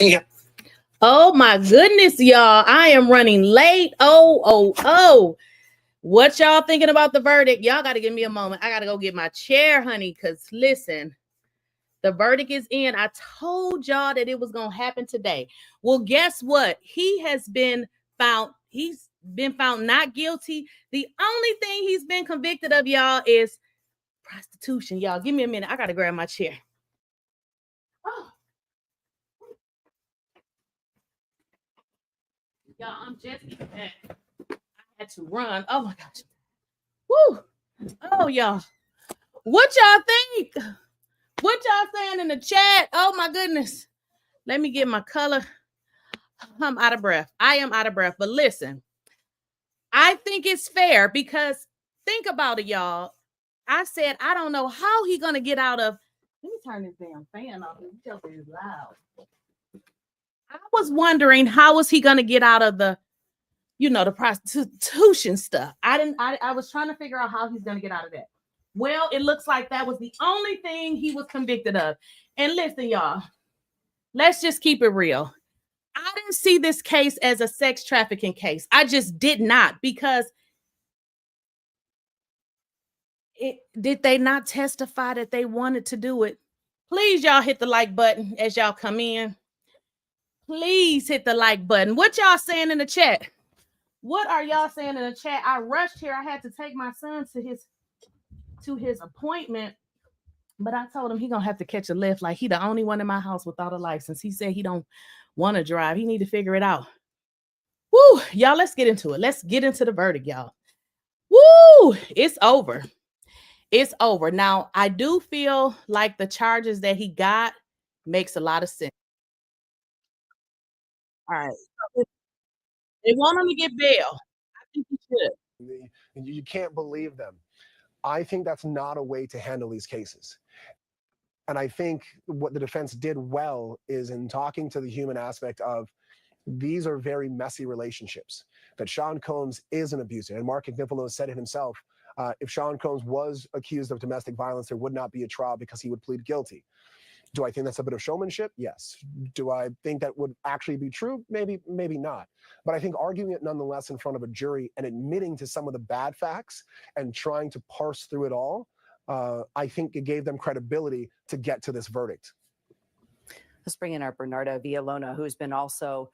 Yeah. Oh my goodness, y'all. I am running late. Oh. What y'all thinking about the verdict? Y'all got to give me a moment. I got to go get my chair, honey, because listen, the verdict is in. I told y'all that it was going to happen today. Well, guess what? He's been found not guilty. The only thing he's been convicted of, y'all, is prostitution. Y'all, give me a minute. I got to grab my chair. Oh. Y'all, I'm just getting back. I had to run. Oh my gosh. Woo. Oh, y'all. What y'all think? What y'all saying in the chat? Oh my goodness. Let me get my color. I'm out of breath. I am out of breath. But listen, I think it's fair because think about it, y'all. I said, I don't know how he's going to get out of. Let me turn this damn fan off. It's loud. I was wondering how was he going to get out of the prostitution stuff. I was trying to figure out how he's going to get out of that. Well, it looks like that was the only thing he was convicted of. And listen, y'all, let's just keep it real. I didn't see this case as a sex trafficking case. I just did not, because did they not testify that they wanted to do it? Please, y'all, hit the like button as y'all come in. Please hit the like button. What y'all saying in the chat? What are y'all saying in the chat? I rushed here. I had to take my son to his appointment, but I told him he gonna have to catch a lift. Like, he the only one in my house without a license. He said he don't want to drive. He need to figure it out. Woo, y'all, let's get into it. Let's get into the verdict, y'all. Woo, it's over. It's over. Now, I do feel like the charges that he got makes a lot of sense. All right. They want him to get bail. I think he should. You can't believe them. I think that's not a way to handle these cases. And I think what the defense did well is in talking to the human aspect of these are very messy relationships, that Seancombs is an abuser. And Mark McNichol said it himself. If Seancombs was accused of domestic violence, there would not be a trial because he would plead guilty. Do I think that's a bit of showmanship? Yes. Do I think that would actually be true? Maybe not. But I think arguing it nonetheless in front of a jury and admitting to some of the bad facts and trying to parse through it all, I think it gave them credibility to get to this verdict. Let's bring in our Bernarda Villalona, who's been also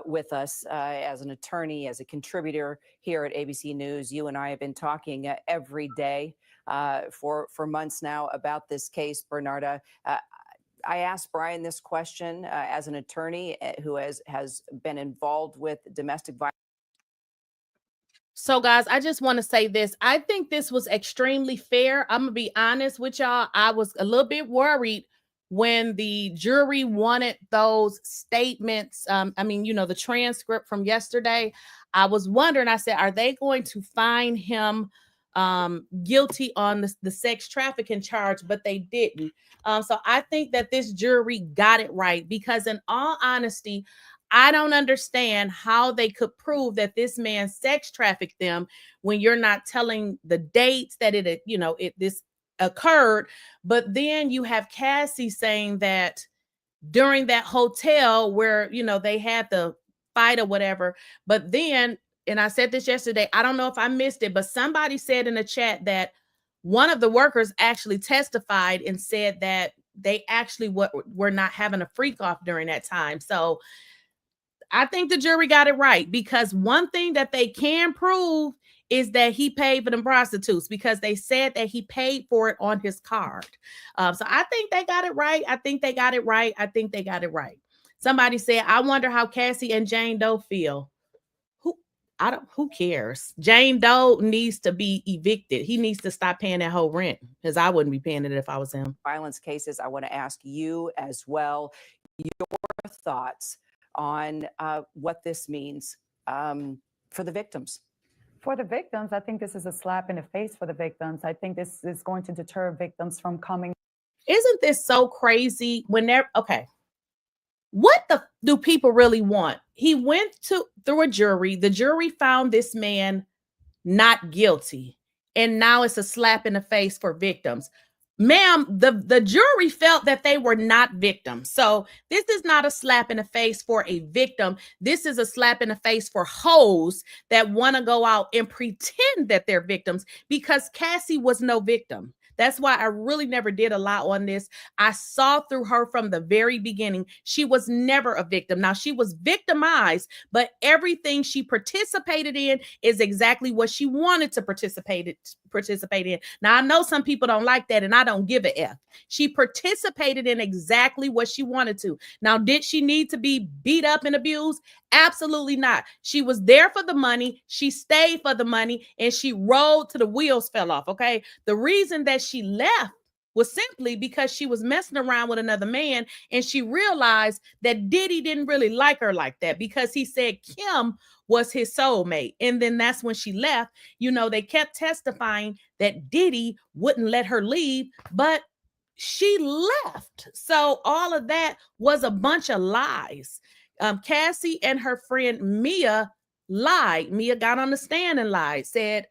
with us as an attorney, as a contributor here at ABC News. You and I have been talking every day for months now about this case, Bernarda. I asked Brian this question as an attorney who has been involved with domestic violence. So, guys, I just want to say this. I think this was extremely fair. I'm going to be honest with y'all. I was a little bit worried when the jury wanted those statements. The transcript from yesterday. I was wondering, I said, are they going to find him guilty on the sex trafficking charge? But they didn't. So I think that this jury got it right, because in all honesty, I don't understand how they could prove that this man sex trafficked them when you're not telling the dates that this occurred. But then you have Cassie saying that during that hotel where, they had the fight or whatever. But then, and I said this yesterday, I don't know if I missed it, but somebody said in the chat that one of the workers actually testified and said that they actually were not having a freak off during that time. So I think the jury got it right, because one thing that they can prove is that he paid for them prostitutes, because they said that he paid for it on his card. So I think they got it right. I think they got it right. Somebody said, I wonder how Cassie and Jane Doe feel. Who cares? Jane Doe needs to be evicted. He needs to stop paying that whole rent, because I wouldn't be paying it if I was him. Violence cases. I want to ask you as well your thoughts on what this means for the victims. For the victims, I think this is a slap in the face for the victims. I think this is going to deter victims from coming. Isn't this so crazy? What do people really want? He went through a jury. The jury found this man not guilty. And now it's a slap in the face for victims. ma'am, the jury felt that they were not victims. So this is not a slap in the face for a victim. This is a slap in the face for hoes that want to go out and pretend that they're victims, because Cassie was no victim. That's why I really never did a lot on this. I saw through her from the very beginning. She was never a victim. Now, she was victimized, but everything she participated in is exactly what she wanted to participate in. Now, I know some people don't like that, and I don't give a F. She participated in exactly what she wanted to. Now, did she need to be beat up and abused? Absolutely not. She was there for the money. She stayed for the money, and she rode till the wheels fell off, okay? The reason that she left was simply because she was messing around with another man, and she realized that Diddy didn't really like her like that, because he said Kim was his soulmate. And then that's when she left. You know, they kept testifying that Diddy wouldn't let her leave, but she left. So all of that was a bunch of lies. Cassie and her friend Mia lied. Mia got on the stand and lied, said,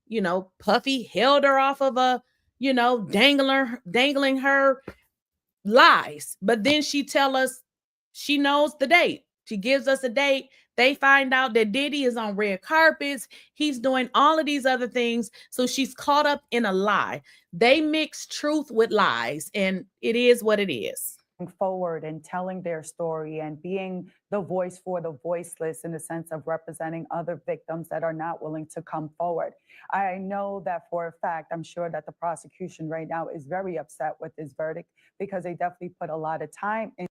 you know, Puffy held her off of a, you know, dangling her, lies. But then she tell us she knows the date. She gives us a date. They find out that Diddy is on red carpets. He's doing all of these other things. So she's caught up in a lie. They mix truth with lies, and it is what it is. Forward and telling their story and being the voice for the voiceless, in the sense of representing other victims that are not willing to come forward. I know that for a fact. I'm sure that the prosecution right now is very upset with this verdict, because they definitely put a lot of time in.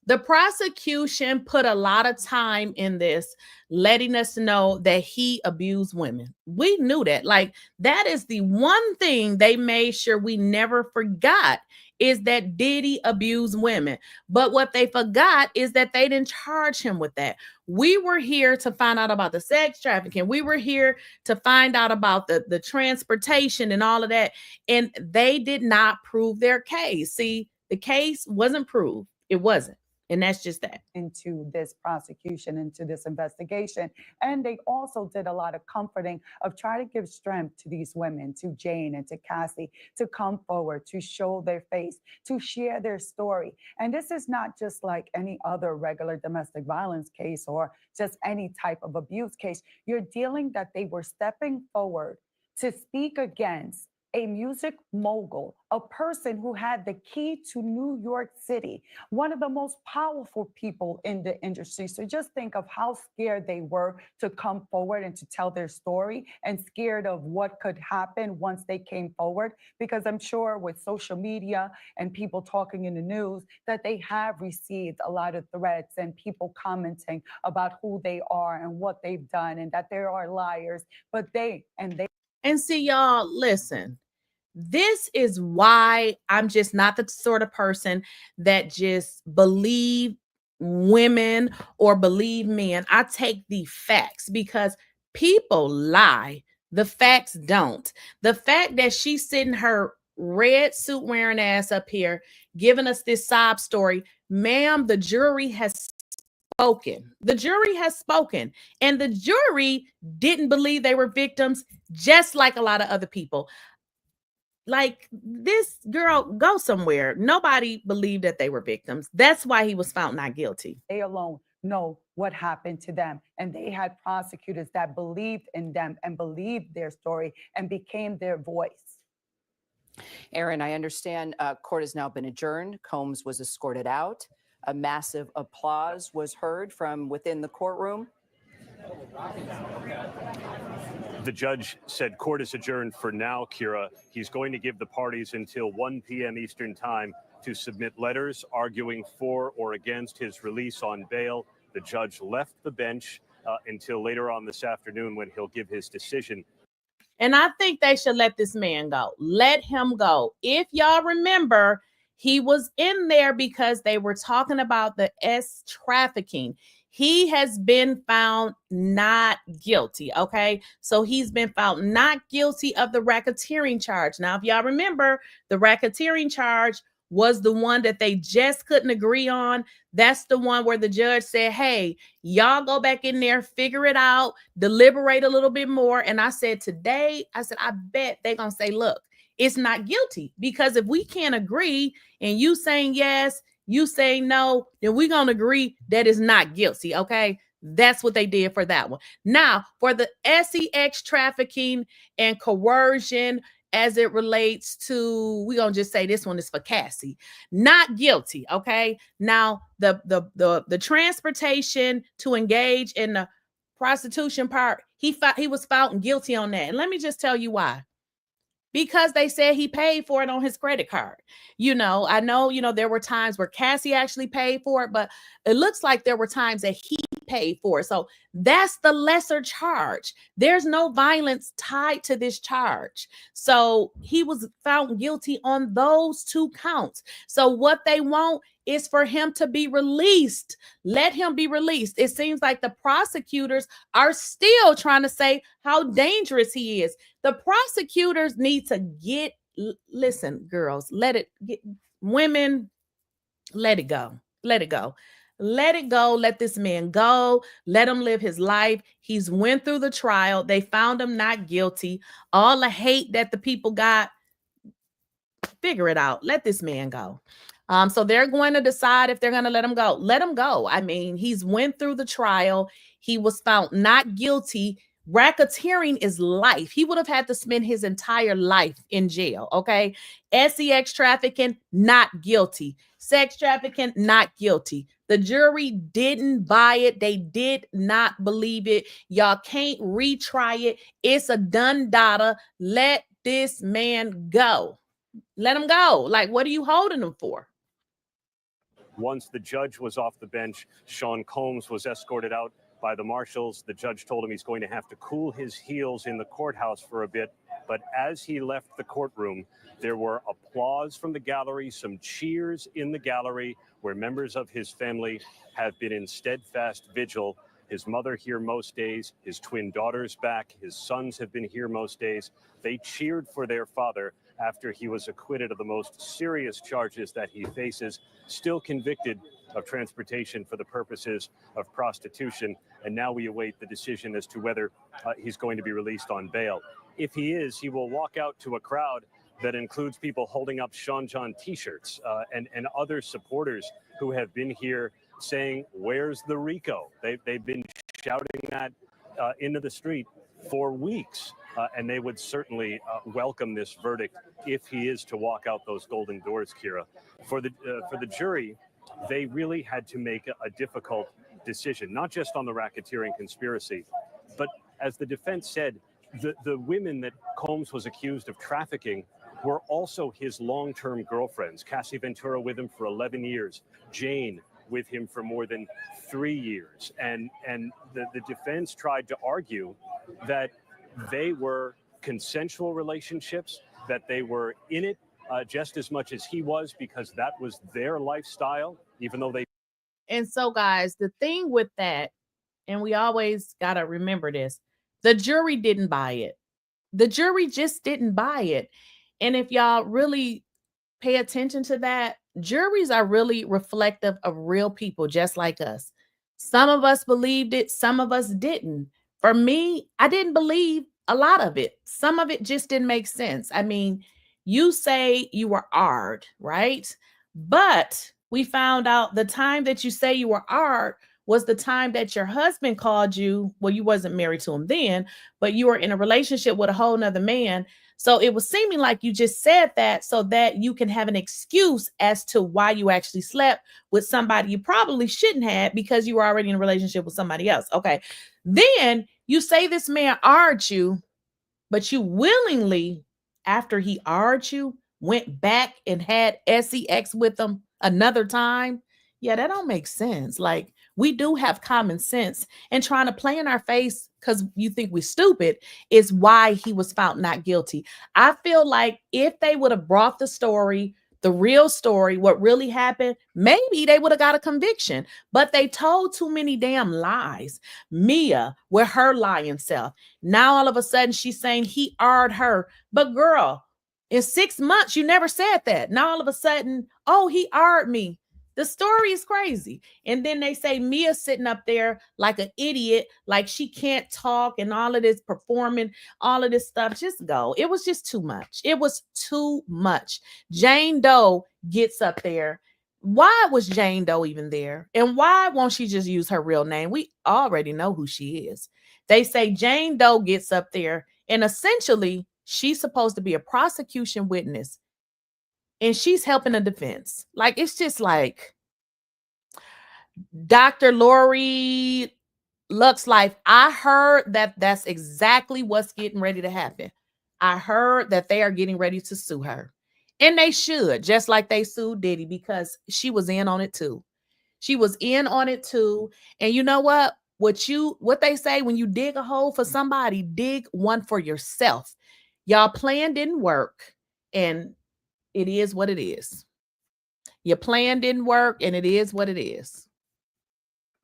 The prosecution put a lot of time in this, letting us know that he abused women. We knew that. Like, that is the one thing they made sure we never forgot, is that Diddy abused women. But what they forgot is that they didn't charge him with that. We were here to find out about the sex trafficking. We were here to find out about the transportation and all of that. And they did not prove their case. See, the case wasn't proved. It wasn't. And that's just that. Into this prosecution, into this investigation. And they also did a lot of comforting of trying to give strength to these women, to Jane and to Cassie, to come forward, to show their face, to share their story. And this is not just like any other regular domestic violence case or just any type of abuse case. You're dealing that they were stepping forward to speak against a music mogul, a person who had the key to New York City, one of the most powerful people in the industry. So just think of how scared they were to come forward and to tell their story, and scared of what could happen once they came forward. Because I'm sure with social media and people talking in the news, that they have received a lot of threats and people commenting about who they are and what they've done, and that there are liars. But And see, y'all, listen, this is why I'm just not the sort of person that just believe women or believe men. I take the facts, because people lie. The facts don't. The fact that she's sitting her red suit wearing ass up here giving us this sob story, ma'am, the jury has spoken. The jury has spoken, and the jury didn't believe they were victims, just like a lot of other people. Like, this girl, go somewhere. Nobody believed that they were victims. That's why he was found not guilty. they alone know what happened to them. And they had prosecutors that believed in them and believed their story and became their voice. Aaron, I understand court has now been adjourned. Combs was escorted out. A massive applause was heard from within the courtroom. The judge said court is adjourned for now, Kira. He's going to give the parties until 1 p.m. Eastern time to submit letters arguing for or against his release on bail. The judge left the bench until later on this afternoon, when he'll give his decision. And I think they should let this man go. Let him go. If y'all remember, he was in there because they were talking about the S trafficking. He has been found not guilty, okay? So he's been found not guilty of the racketeering charge. Now, if y'all remember, the racketeering charge was the one that they just couldn't agree on. That's the one where the judge said, hey, y'all go back in there, figure it out, deliberate a little bit more. And I said today, I bet they're going to say, look, it's not guilty. Because if we can't agree and you saying yes, you saying no, then we're going to agree that it's not guilty. Okay. That's what they did for that one. Now, for the sex trafficking and coercion as it relates to, we're going to just say this one is for Cassie, not guilty. Okay. Now, the transportation to engage in the prostitution part, he was found guilty on that. And let me just tell you why. Because they said he paid for it on his credit card. I know, there were times where Cassie actually paid for it, but it looks like there were times that he paid for it. So that's the lesser charge. There's no violence tied to this charge. So he was found guilty on those 2 counts. So what they want is for him to be released. Let him be released. It seems like the prosecutors are still trying to say how dangerous he is. The prosecutors need to listen, girls, women, let it go. Let it go. Let it go. Let this man go. Let him live his life. He's went through the trial. They found him not guilty. All the hate that the people got, figure it out. Let this man go. So they're going to decide if they're going to let him go. Let him go. I mean, he's went through the trial. He was found not guilty. Racketeering is life. He would have had to spend his entire life in jail. Okay. sex trafficking, not guilty. Sex trafficking, not guilty. The jury didn't buy it. They did not believe it. Y'all can't retry it. It's a done data. Let this man go. Let him go. Like, what are you holding him for? Once the judge was off the bench, Seancombs was escorted out by the marshals. The judge told him he's going to have to cool his heels in the courthouse for a bit. But as he left the courtroom, there were applause from the gallery, some cheers in the gallery, where members of his family have been in steadfast vigil. His mother here most days, his twin daughters back, his sons have been here most days. They cheered for their father after he was acquitted of the most serious charges that he faces, still convicted of transportation for the purposes of prostitution. And now we await the decision as to whether he's going to be released on bail. If he is, he will walk out to a crowd that includes people holding up Sean John t-shirts and other supporters who have been here saying, "Where's the Rico?" They've been shouting that into the street for weeks. And they would certainly welcome this verdict if he is to walk out those golden doors, Kira. For the jury, they really had to make a difficult decision, not just on the racketeering conspiracy, but as the defense said, the women that Combs was accused of trafficking were also his long-term girlfriends. cassieventura with him for 11 years, Jane with him for more than 3 years. And the defense tried to argue that they were consensual relationships, that they were in it just as much as he was, because that was their lifestyle, even though they. And so, guys, the thing with that, and we always got to remember this, the jury didn't buy it. The jury just didn't buy it. And if y'all really pay attention to that, juries are really reflective of real people just like us. Some of us believed it, some of us didn't. For me, I didn't believe a lot of it. Some of it just didn't make sense. I mean, you say you were ard, right? But we found out the time that you say you were ard was the time that your husband called you. Well, you wasn't married to him then, but you were in a relationship with a whole nother man. So it was seeming like you just said that so that you can have an excuse as to why you actually slept with somebody you probably shouldn't have, because you were already in a relationship with somebody else. Okay. Then you say this man ard you, but you willingly, after he ard you, went back and had sex with him another time. Yeah, that don't make sense. Like, we do have common sense, and trying to play in our face because you think we're stupid is why he was found not guilty. I feel like if they would have brought the story, the real story, what really happened, maybe they would have got a conviction, but they told too many damn lies. Mia with her lying self. Now all of a sudden she's saying he ard her, but girl, in 6 months, you never said that. Now all of a sudden, oh, he ard me. The story is crazy. And then they say Mia's sitting up there like an idiot, like she can't talk and all of this performing, all of this stuff. Just go. It was just too much. It was too much. Jane Doe gets up there. Why was Jane Doe even there? And why won't she just use her real name? We already know who she is. They say Jane Doe gets up there and essentially she's supposed to be a prosecution witness. And she's helping the defense. Like, it's just like Dr. Lori Luck's life. I heard that that's exactly what's getting ready to happen. I heard that they are getting ready to sue her. And they should, just like they sued Diddy, because she was in on it too. She was in on it too. And you know what? What they say, when you dig a hole for somebody, dig one for yourself. Y'all plan didn't work. And it is what it is. Your plan didn't work, and it is what it is.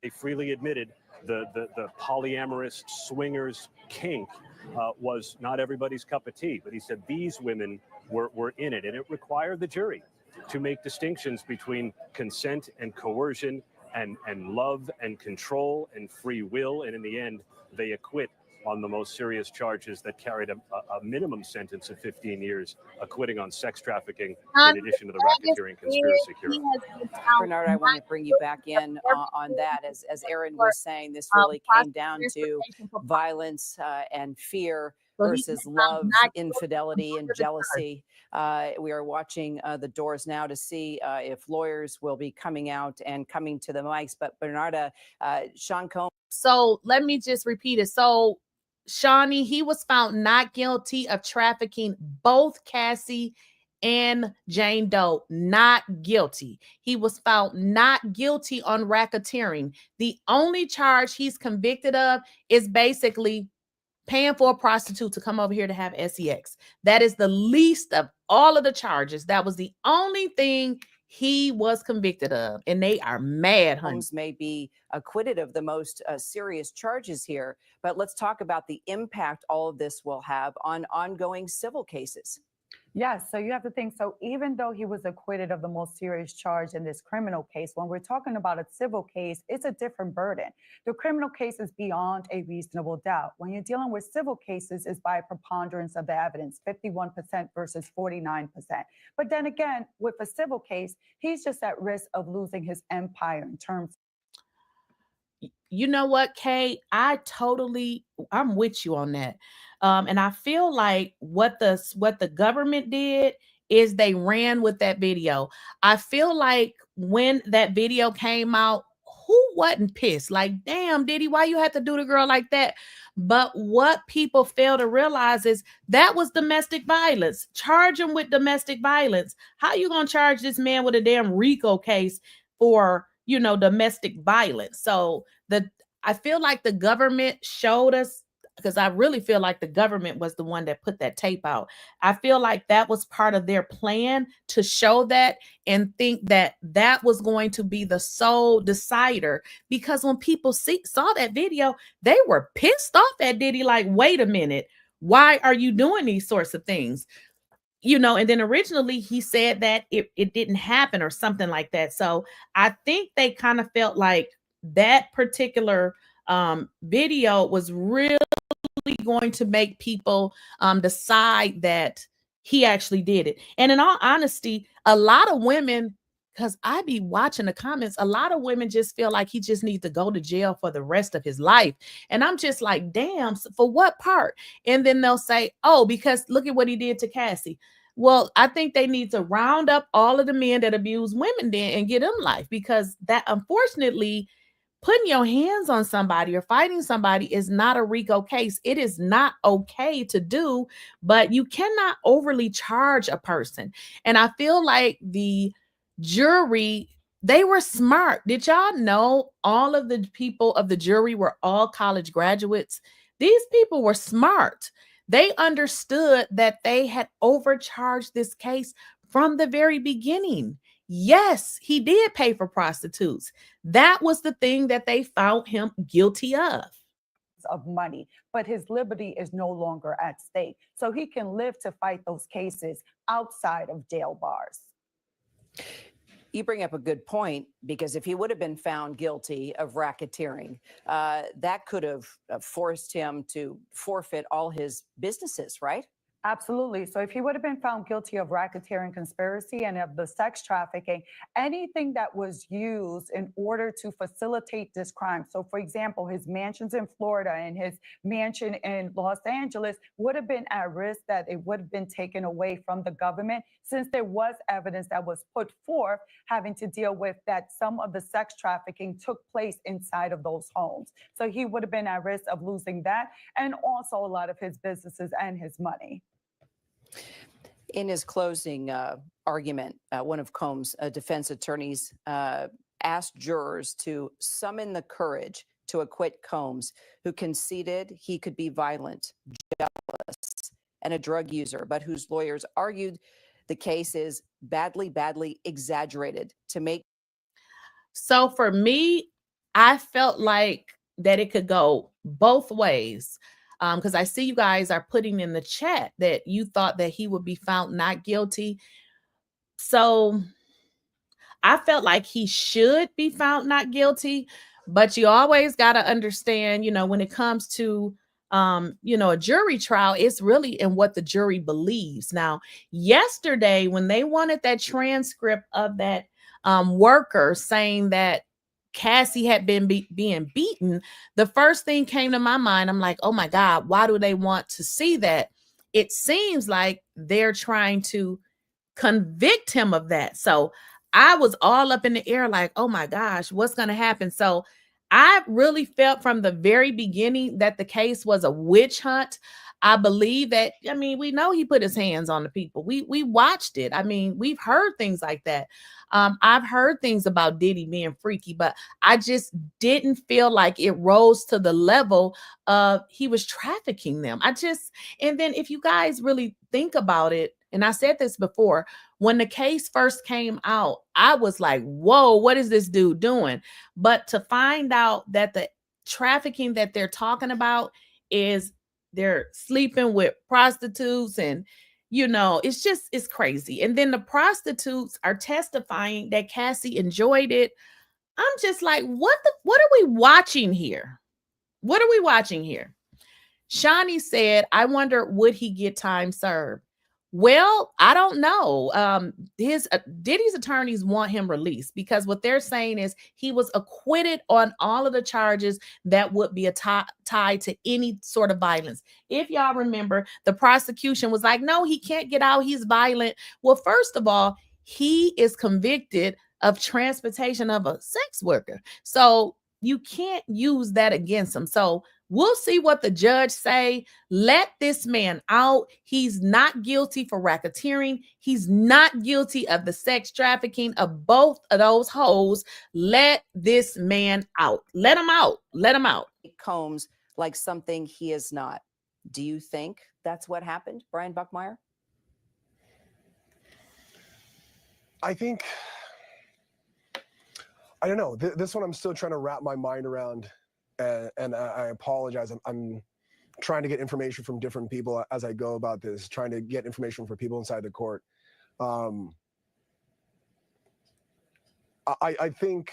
They freely admitted the polyamorous swingers kink was not everybody's cup of tea, but he said these women were in it, and it required the jury to make distinctions between consent and coercion and love and control and free will, and in the end, they acquit on the most serious charges that carried a minimum sentence of 15 years, acquitting on sex trafficking, in addition to the racketeering conspiracy. Bernard, I want to bring you back in on that. As Aaron was saying, this really came down to violence and fear versus love, infidelity, and jealousy. We are watching the doors now to see if lawyers will be coming out and coming to the mics. But Bernarda, Seancombs. So let me just repeat it. So Shawnee, he was found not guilty of trafficking both Cassie and Jane Doe. Not guilty. He was found not guilty on racketeering. The only charge he's convicted of is basically paying for a prostitute to come over here to have sex. That is the least of all of the charges. That was the only thing he was convicted of, and they are mad. Holmes may be acquitted of the most serious charges here, but let's talk about the impact all of this will have on ongoing civil cases. Yes, so you have to think, so even though he was acquitted of the most serious charge in this criminal case, when we're talking about a civil case, it's a different burden. The criminal case is beyond a reasonable doubt. When you're dealing with civil cases, it's by a preponderance of the evidence, 51% versus 49%. But then again, with a civil case, he's just at risk of losing his empire in terms. You know what, Kay? I'm with you on that. And I feel like what the government did is they ran with that video. I feel like when that video came out, who wasn't pissed? Like, damn, Diddy, why you have to do the girl like that? But what people fail to realize is that was domestic violence. Charge him with domestic violence. How you gonna charge this man with a damn RICO case for, domestic violence? So I feel like the government showed us, because I really feel like the government was the one that put that tape out. I feel like that was part of their plan to show that and think that that was going to be the sole decider, because when people saw that video, they were pissed off at Diddy, like, wait a minute, why are you doing these sorts of things? And then originally he said that it didn't happen or something like that. So I think they kind of felt like that particular video was really going to make people decide that he actually did it. And in all honesty, a lot of women, because I be watching the comments, a lot of women just feel like he just needs to go to jail for the rest of his life. And I'm just like, damn, for what part? And then they'll say, oh, because look at what he did to Cassie. Well, I think they need to round up all of the men that abuse women then and get them life, because that, unfortunately, putting your hands on somebody or fighting somebody is not a RICO case. It is not okay to do, but you cannot overly charge a person. And I feel like the jury, they were smart. Did y'all know all of the people of the jury were all college graduates? These people were smart. They understood that they had overcharged this case from the very beginning. Yes, he did pay for prostitutes. That was the thing that they found him guilty of money, but his liberty is no longer at stake. So he can live to fight those cases outside of jail bars. You bring up a good point, because if he would have been found guilty of racketeering, that could have forced him to forfeit all his businesses, right? Absolutely. So if he would have been found guilty of racketeering, conspiracy, and of the sex trafficking, anything that was used in order to facilitate this crime. So for example, his mansions in Florida and his mansion in Los Angeles would have been at risk that it would have been taken away from the government, since there was evidence that was put forth having to deal with that some of the sex trafficking took place inside of those homes. So he would have been at risk of losing that, and also a lot of his businesses and his money. In his closing argument, one of Combs' defense attorneys asked jurors to summon the courage to acquit Combs, who conceded he could be violent, jealous, and a drug user, but whose lawyers argued the case is badly exaggerated to make. So for me, I felt like that it could go both ways. Because I see you guys are putting in the chat that you thought that he would be found not guilty. So I felt like he should be found not guilty, but you always got to understand, you know, when it comes to, you know, a jury trial, it's really in what the jury believes. Now, yesterday, when they wanted that transcript of that worker saying that Cassie had been being beaten, the first thing came to my mind. I'm like, oh my God, why do they want to see that? It seems like they're trying to convict him of that. So I was all up in the air like, oh my gosh, what's going to happen? So I really felt from the very beginning that the case was a witch hunt. I believe that, I mean, we know he put his hands on the people. We watched it. I mean, we've heard things like that. I've heard things about Diddy being freaky, but I just didn't feel like it rose to the level of he was trafficking them. And then if you guys really think about it, and I said this before, when the case first came out, I was like, whoa, what is this dude doing? But to find out that the trafficking that they're talking about is they're sleeping with prostitutes, and you know, it's crazy. And then the prostitutes are testifying that Cassie enjoyed it. I'm just like, what are we watching here? What are we watching here? Shawnee said, I wonder, would he get time served? Well, I don't know. Diddy's attorneys want him released because what they're saying is he was acquitted on all of the charges that would be tied to any sort of violence. If y'all remember, the prosecution was like, no, he can't get out. He's violent. Well, first of all, he is convicted of transportation of a sex worker. So you can't use that against him. So we'll see what the judge say. Let this man out. He's not guilty for racketeering. He's not guilty of the sex trafficking of both of those hoes. Let this man out. Let him out. Let him out. Combs like something he is not. Do you think that's what happened, Brian Buckmeyer? I don't know. This one I'm still trying to wrap my mind around, and I apologize. I'm trying to get information from different people as I go about this, trying to get information from people inside the court. I think,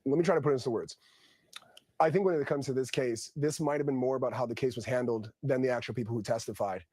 let me try to put it into words. I think when it comes to this case, this might have been more about how the case was handled than the actual people who testified.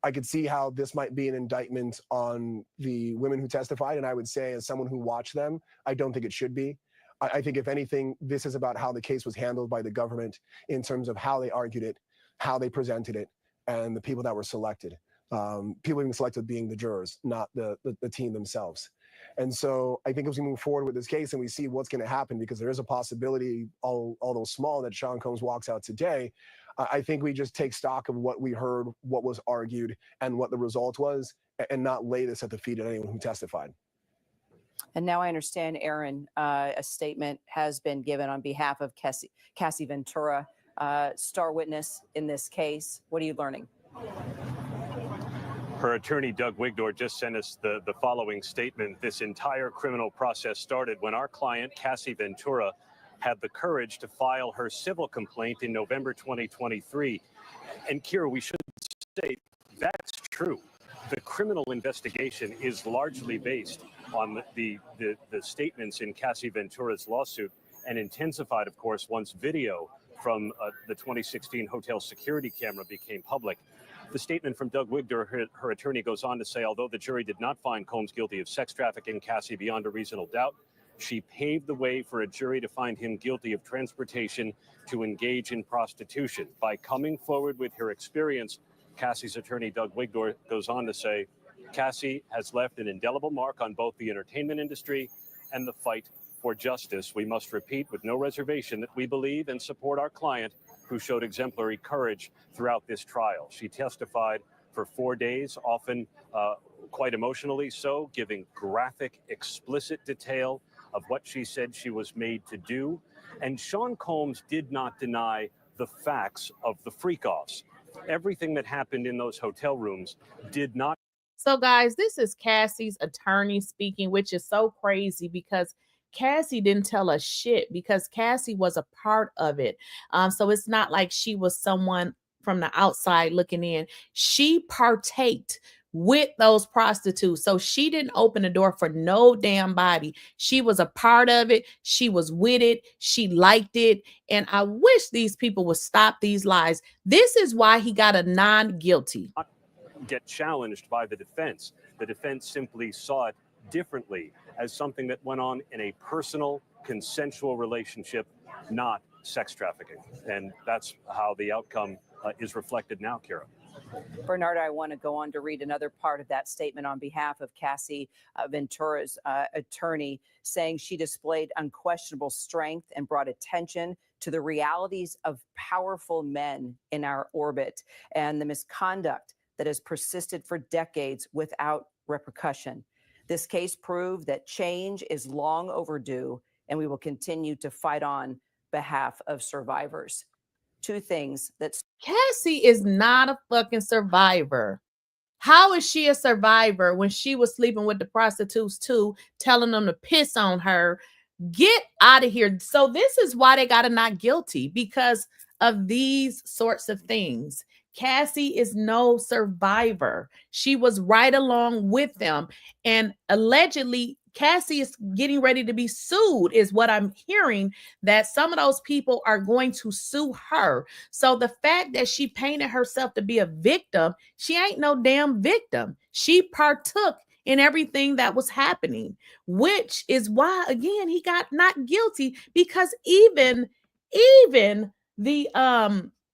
I could see how this might be an indictment on the women who testified, and I would say, as someone who watched them, I don't think it should be. I think, if anything, this is about how the case was handled by the government in terms of how they argued it, how they presented it, and the people that were selected. People being selected being the jurors, not the team themselves. And so I think as we move forward with this case and we see what's going to happen, because there is a possibility, although small, that Seancombs walks out today, I think we just take stock of what we heard, what was argued, and what the result was, and not lay this at the feet of anyone who testified. And now I understand, Aaron, a statement has been given on behalf of cassieventura, star witness in this case. What are you learning? Her attorney, Doug Wigdor, just sent us the following statement. This entire criminal process started when our client, cassieventura, had the courage to file her civil complaint in November 2023. And Kira, we should say that's true. The criminal investigation is largely based on the statements in cassieventura lawsuit, and intensified, of course, once video from the 2016 hotel security camera became public. The statement from Doug Wigder, her attorney, goes on to say, although the jury did not find Combs guilty of sex trafficking Cassie beyond a reasonable doubt, she paved the way for a jury to find him guilty of transportation to engage in prostitution. By coming forward with her experience, Cassie's attorney, Doug Wigder, goes on to say, Cassie has left an indelible mark on both the entertainment industry and the fight for justice. We must repeat with no reservation that we believe and support our client, who showed exemplary courage throughout this trial. She testified for 4 days, often quite emotionally so, giving graphic, explicit detail of what she said she was made to do. And Seancombs did not deny the facts of the freak-offs. Everything that happened in those hotel rooms did not. So guys, this is Cassie's attorney speaking, which is so crazy because Cassie didn't tell us shit, because Cassie was a part of it. So it's not like she was someone from the outside looking in. She partaked with those prostitutes. So she didn't open the door for no damn body. She was a part of it. She was with it. She liked it. And I wish these people would stop these lies. This is why he got a non-guilty. Get challenged by the defense. The defense simply saw it differently, as something that went on in a personal, consensual relationship, not sex trafficking. And that's how the outcome is reflected now, Kira. Bernardo, I want to go on to read another part of that statement on behalf of Cassie Ventura's attorney, saying she displayed unquestionable strength and brought attention to the realities of powerful men in our orbit and the misconduct that has persisted for decades without repercussion. This case proved that change is long overdue, and we will continue to fight on behalf of survivors. Two things that Cassie is not a fucking survivor. How is she a survivor when she was sleeping with the prostitutes too, telling them to piss on her? Get out of here. So this is why they got a not guilty, because of these sorts of things. Cassie is no survivor. She was right along with them. And allegedly, Cassie is getting ready to be sued, is what I'm hearing, that some of those people are going to sue her. So the fact that she painted herself to be a victim, she ain't no damn victim. She partook in everything that was happening, which is why, again, he got not guilty, because even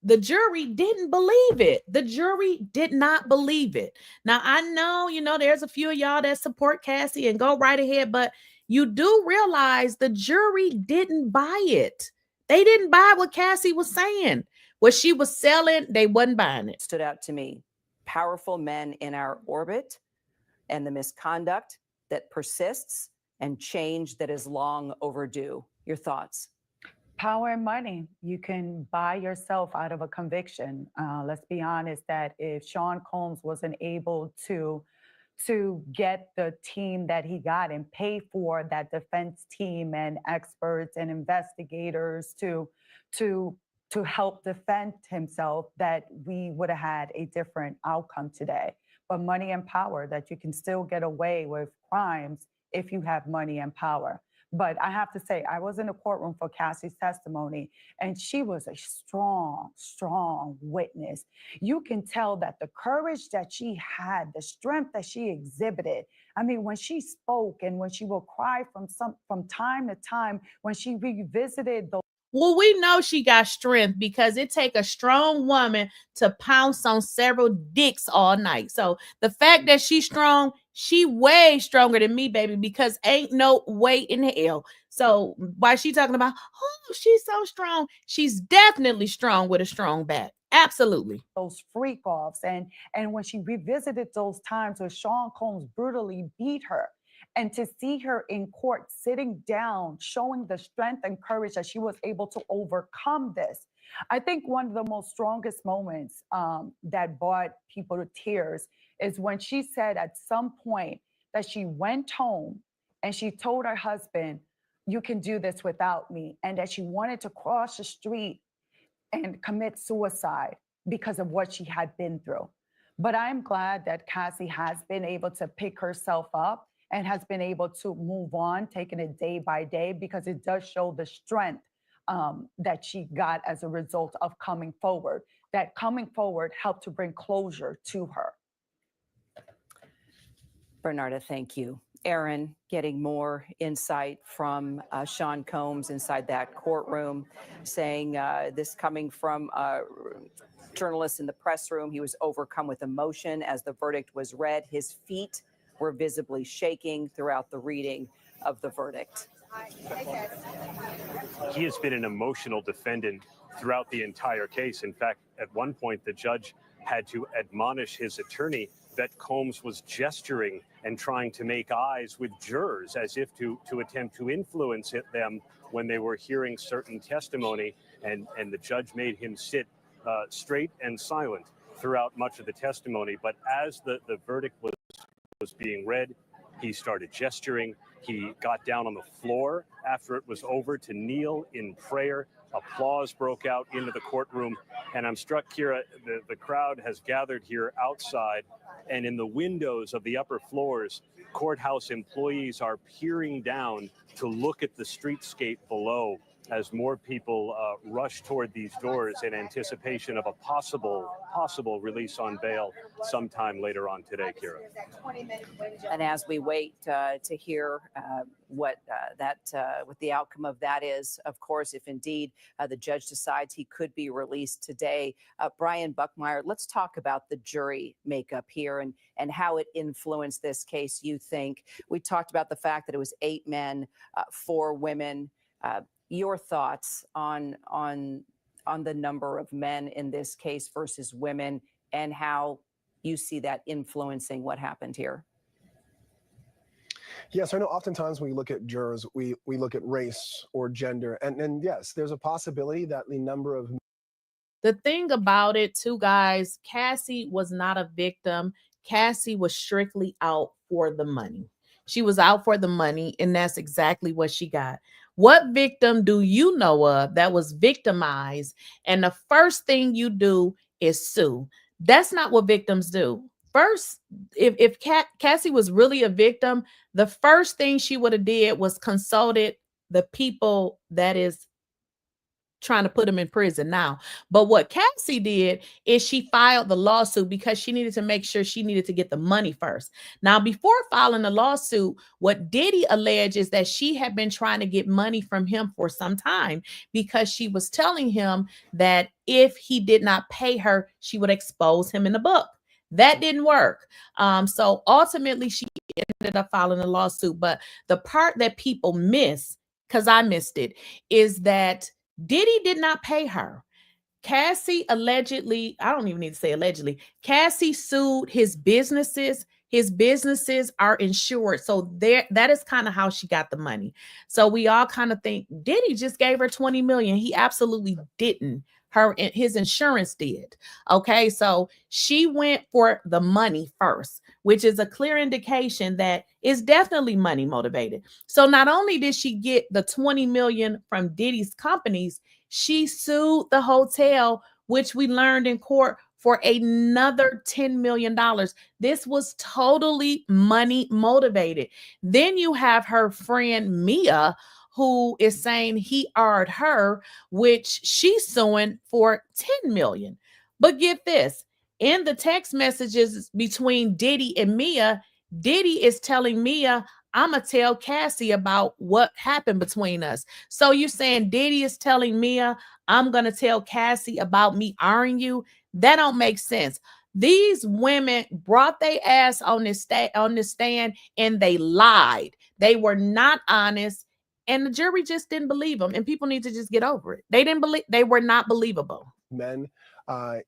the jury didn't believe it. The jury did not believe it. Now, I know, there's a few of y'all that support Cassie and go right ahead, but you do realize the jury didn't buy it. They didn't buy what Cassie was saying. What she was selling, they wasn't buying it. stood out to me: powerful men in our orbit and the misconduct that persists and change that is long overdue. Your thoughts? Power and money. You can buy yourself out of a conviction. Let's be honest that if Seancombs wasn't able to get the team that he got and pay for that defense team and experts and investigators to help defend himself, that we would have had a different outcome today. But money and power, that you can still get away with crimes if you have money and power. But I have to say, I was in the courtroom for Cassie's testimony, and she was a strong, strong witness. You can tell that the courage that she had, the strength that she exhibited. I mean, when she spoke and when she will cry from time to time, when she revisited the Well, we know she got strength because it take a strong woman to pounce on several dicks all night. So the fact that she's strong, she way stronger than me, baby, because ain't no way in hell. So why she talking about, oh, she's so strong? She's definitely strong with a strong back. Absolutely. those freak offs, and when she revisited those times where Seancombs brutally beat her, and to see her in court sitting down, showing the strength and courage that she was able to overcome this. I think one of the most strongest moments that brought people to tears is when she said at some point that she went home and she told her husband, "You can do this without me," and that she wanted to cross the street and commit suicide because of what she had been through. But I'm glad that Cassie has been able to pick herself up and has been able to move on, taking it day by day, because it does show the strength that she got as a result of coming forward. That coming forward helped to bring closure to her. Bernarda, thank you. Aaron, getting more insight from Seancombs inside that courtroom, saying this coming from journalists in the press room. He was overcome with emotion as the verdict was read. His feet were visibly shaking throughout the reading of the verdict. He has been an emotional defendant throughout the entire case. In fact, at one point, the judge had to admonish his attorney that Combs was gesturing and trying to make eyes with jurors as if to attempt to influence them when they were hearing certain testimony. And the judge made him sit straight and silent throughout much of the testimony. But as the verdict was being read, he started gesturing. He got down on the floor after it was over to kneel in prayer. Applause broke out into the courtroom. And I'm struck, Kira, the crowd has gathered here outside, and in the windows of the upper floors, courthouse employees are peering down to look at the streetscape below as more people rush toward these doors in anticipation of a possible release on bail sometime later on today, Kira. And as we wait to hear what the outcome of that is, of course, if indeed the judge decides he could be released today, Brian Buckmeyer, let's talk about the jury makeup here and how it influenced this case. You think we talked about the fact that it was 8 men, 4 women. Your thoughts on the number of men in this case versus women, and how you see that influencing what happened here? Yes, I know oftentimes when we look at jurors, we look at race or gender. And yes, there's a possibility that the number of... The thing about it too, guys, Cassie was not a victim. Cassie was strictly out for the money. She was out for the money, and that's exactly what she got. What victim do you know of that was victimized, and the first thing you do is sue? That's not what victims do. First, if Cassie was really a victim, the first thing she would have did was consulted the people that is trying to put him in prison now. But what Cassie did is she filed the lawsuit because she needed to make sure she needed to get the money first. Now, before filing the lawsuit, what Diddy alleges that she had been trying to get money from him for some time, because she was telling him that if he did not pay her, she would expose him in the book. That didn't work. So ultimately, she ended up filing a lawsuit. But the part that people miss, because I missed it, is that Diddy did not pay her. Cassie allegedly, I don't even need to say allegedly, Cassie sued his businesses. His businesses are insured. So that is kind of how she got the money. So we all kind of think Diddy just gave her $20 million. He absolutely didn't. His insurance did. Okay, so she went for the money first, which is a clear indication that it's definitely money motivated. So not only did she get the $20 million from Diddy's companies, she sued the hotel, which we learned in court, for another $10 million. This was totally money motivated. Then you have her friend Mia, who is saying he owed her, which she's suing for $10 million. But get this, in the text messages between Diddy and Mia, Diddy is telling Mia, I'm going to tell Cassie about what happened between us. So you're saying Diddy is telling Mia, I'm going to tell Cassie about me owing you? That don't make sense. These women brought their ass on this stand and they lied. They were not honest. And the jury just didn't believe them. And people need to just get over it. They didn't believe, they were not believable. Men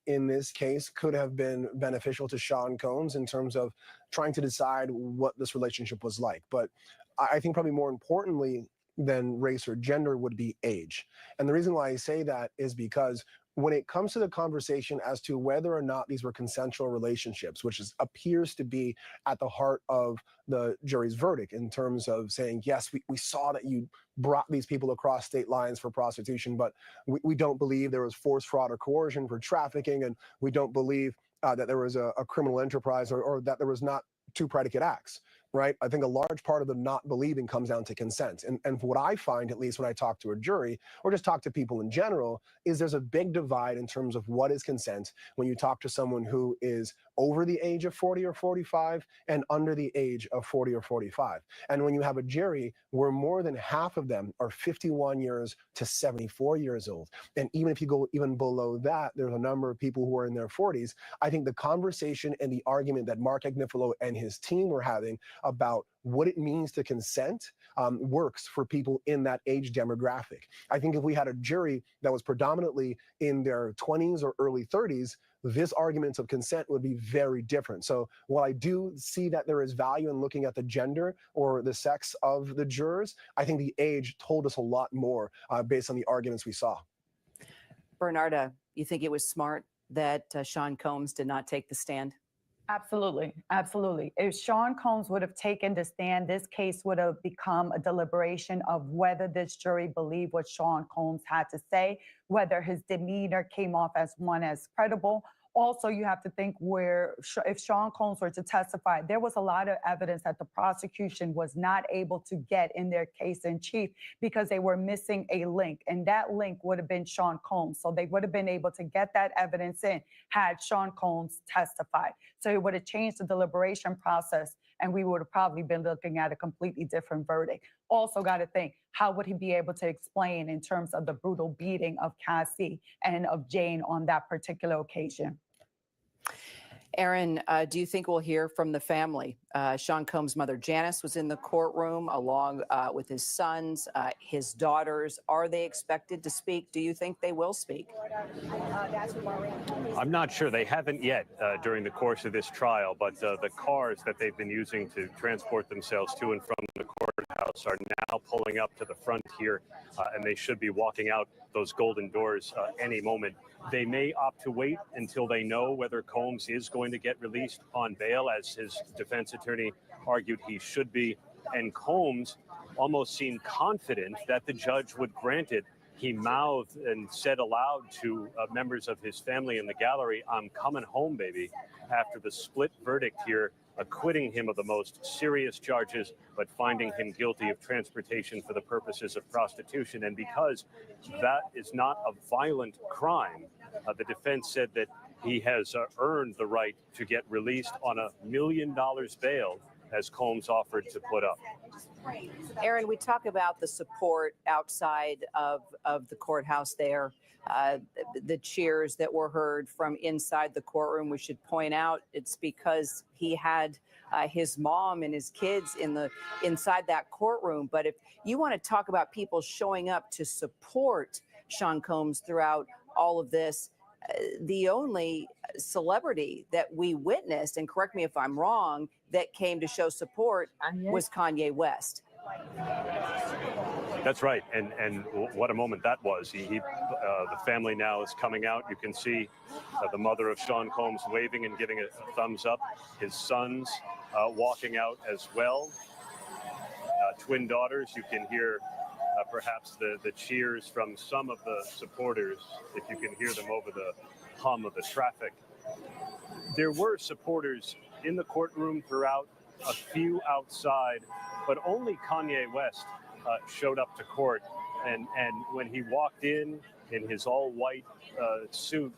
in this case could have been beneficial to Seancombs in terms of trying to decide what this relationship was like. But I think probably more importantly than race or gender would be age. And the reason why I say that is because when it comes to the conversation as to whether or not these were consensual relationships, which appears to be at the heart of the jury's verdict in terms of saying, yes, we saw that you brought these people across state lines for prostitution, but we don't believe there was force, fraud, or coercion for trafficking, and we don't believe that there was a criminal enterprise or that there was not 2 predicate acts. right? I think a large part of the not believing comes down to consent. And what I find, at least when I talk to a jury or just talk to people in general, is there's a big divide in terms of what is consent when you talk to someone who is over the age of 40 or 45 and under the age of 40 or 45. And when you have a jury where more than half of them are 51 years to 74 years old, and even if you go even below that, there's a number of people who are in their 40s, I think the conversation and the argument that Mark Agnifilo and his team were having about what it means to consent works for people in that age demographic. I think if we had a jury that was predominantly in their 20s or early 30s, this argument of consent would be very different. So while I do see that there is value in looking at the gender or the sex of the jurors, I think the age told us a lot more based on the arguments we saw. Bernarda, you think it was smart that Seancombs did not take the stand? Absolutely. Absolutely. If Seancombs would have taken the stand, this case would have become a deliberation of whether this jury believed what Seancombs had to say, whether his demeanor came off as one as credible. Also, you have to think where if Seancombs were to testify, there was a lot of evidence that the prosecution was not able to get in their case in chief because they were missing a link. And that link would have been Seancombs. So they would have been able to get that evidence in had Seancombs testified. So it would have changed the deliberation process, and we would have probably been looking at a completely different verdict. Also got to think, how would he be able to explain in terms of the brutal beating of Cassie and of Jane on that particular occasion? Aaron, do you think we'll hear from the family? Seancombs' mother, Janice, was in the courtroom along with his sons, his daughters. Are they expected to speak? Do you think they will speak? I'm not sure. They haven't yet during the course of this trial, but the cars that they've been using to transport themselves to and from the courthouse are now pulling up to the front here, and they should be walking out those golden doors any moment. They may opt to wait until they know whether Combs is going to get released on bail, as his defense attorney argued he should be. And Combs almost seemed confident that the judge would grant it. He mouthed and said aloud to members of his family in the gallery, "I'm coming home, baby," after the split verdict here, acquitting him of the most serious charges, but finding him guilty of transportation for the purposes of prostitution. And because that is not a violent crime, the defense said that he has earned the right to get released on $1 million bail, as Combs offered to put up. Aaron, we talk about the support outside of the courthouse there, the cheers that were heard from inside the courtroom. We should point out it's because he had his mom and his kids inside that courtroom. But if you want to talk about people showing up to support Seancombs throughout all of this, the only celebrity that we witnessed, and correct me if I'm wrong, that came to show support was Kanye West. That's right, and what a moment that was. The family now is coming out. You can see the mother of Seancombs waving and giving a thumbs up. His sons walking out as well. Twin daughters. You can hear perhaps the cheers from some of the supporters, if you can hear them over the hum of the traffic. There were supporters in the courtroom throughout, a few outside, but only Kanye West showed up to court. And when he walked in his all-white suit,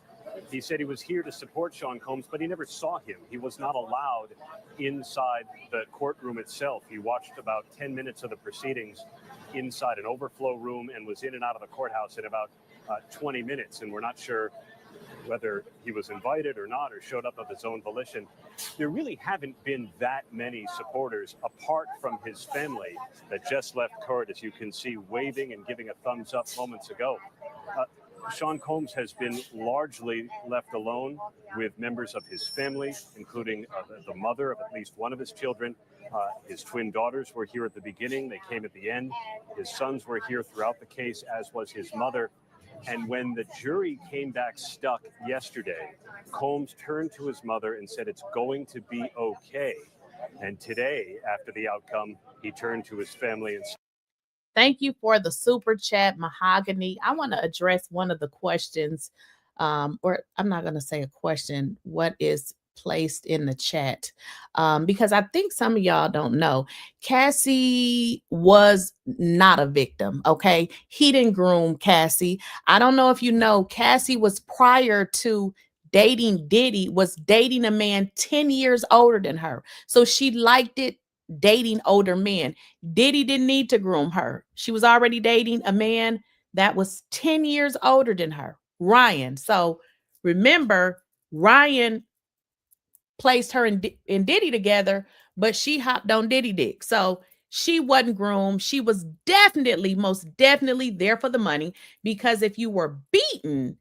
he said he was here to support Seancombs, but he never saw him. He was not allowed inside the courtroom itself. He watched about 10 minutes of the proceedings inside an overflow room and was in and out of the courthouse in about 20 minutes. And we're not sure whether he was invited or not, or showed up of his own volition. There really haven't been that many supporters apart from his family that just left court, as you can see, waving and giving a thumbs up moments ago. Seancombs has been largely left alone with members of his family, including the mother of at least one of his children. His twin daughters were here at the beginning. They came at the end. His sons were here throughout the case, as was his mother. And when the jury came back stuck yesterday, Combs turned to his mother and said, "It's going to be okay." And today, after the outcome, he turned to his family and said, Thank you for the super chat, Mahogany. I want to address one of the questions, or I'm not going to say a question. What is placed in the chat, because I think some of y'all don't know. Cassie was not a victim, okay? He didn't groom Cassie. I don't know if you know, Cassie was prior to dating Diddy, was dating a man 10 years older than her. So she liked it dating older men. Diddy didn't need to groom her. She was already dating a man that was 10 years older than her, Ryan. So remember, Ryan placed her and Diddy together, but she hopped on Diddy dick. So she wasn't groomed. She was definitely, most definitely there for the money, because if you were beaten,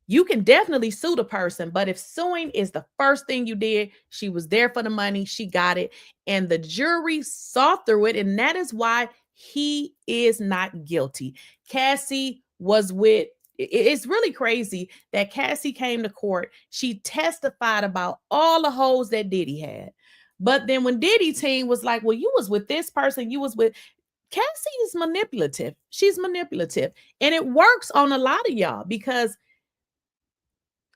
you can definitely sue the person. But if suing is the first thing you did, she was there for the money. She got it. And the jury saw through it. And that is why he is not guilty. Cassie was with, it's really crazy that Cassie came to court. She testified about all the hoes that Diddy had. But then when Diddy team was like, well, you was with this person, you was with, Cassie is manipulative. She's manipulative. And it works on a lot of y'all because,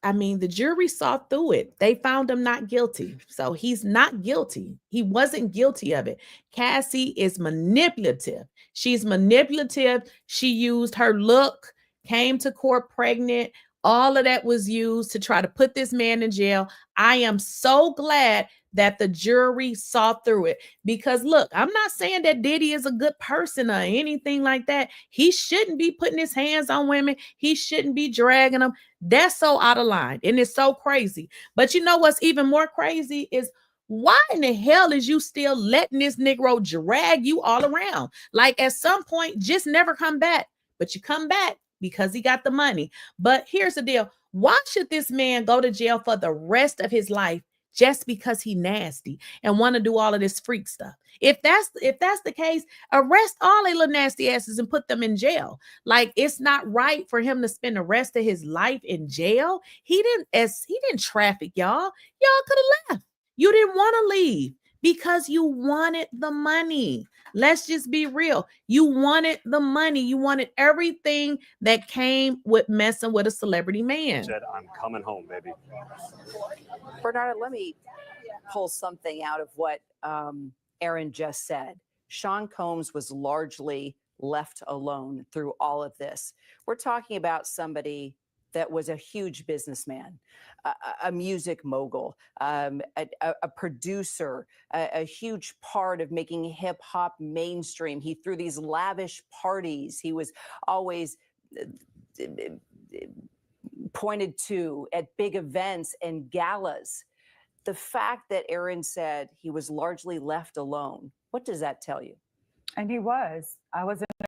I mean, the jury saw through it. They found him not guilty. So he's not guilty. He wasn't guilty of it. Cassie is manipulative. She's manipulative. She used her look, came to court pregnant. All of that was used to try to put this man in jail. I am so glad that the jury saw through it, because look, I'm not saying that Diddy is a good person or anything like that. He shouldn't be putting his hands on women. He shouldn't be dragging them. That's so out of line, and it's so crazy. But you know what's even more crazy is, why in the hell is you still letting this Negro drag you all around? Like, at some point, just never come back. But you come back because he got the money. But here's the deal. Why should this man go to jail for the rest of his life just because he nasty and want to do all of this freak stuff? If that's the case, arrest all they little nasty asses and put them in jail. Like, it's not right for him to spend the rest of his life in jail. He didn't traffic y'all. Y'all could have left. You didn't want to leave because you wanted the money. Let's just be real. You wanted the money. You wanted everything that came with messing with a celebrity man. Said, I'm coming home, baby. Bernardo, let me pull something out of what Aaron just said. Seancombs was largely left alone through all of this. We're talking about somebody that was a huge businessman, a music mogul, a producer, a huge part of making hip hop mainstream. He threw these lavish parties. He was always pointed to at big events and galas. The fact that Aaron said he was largely left alone, what does that tell you? And he was. I was in the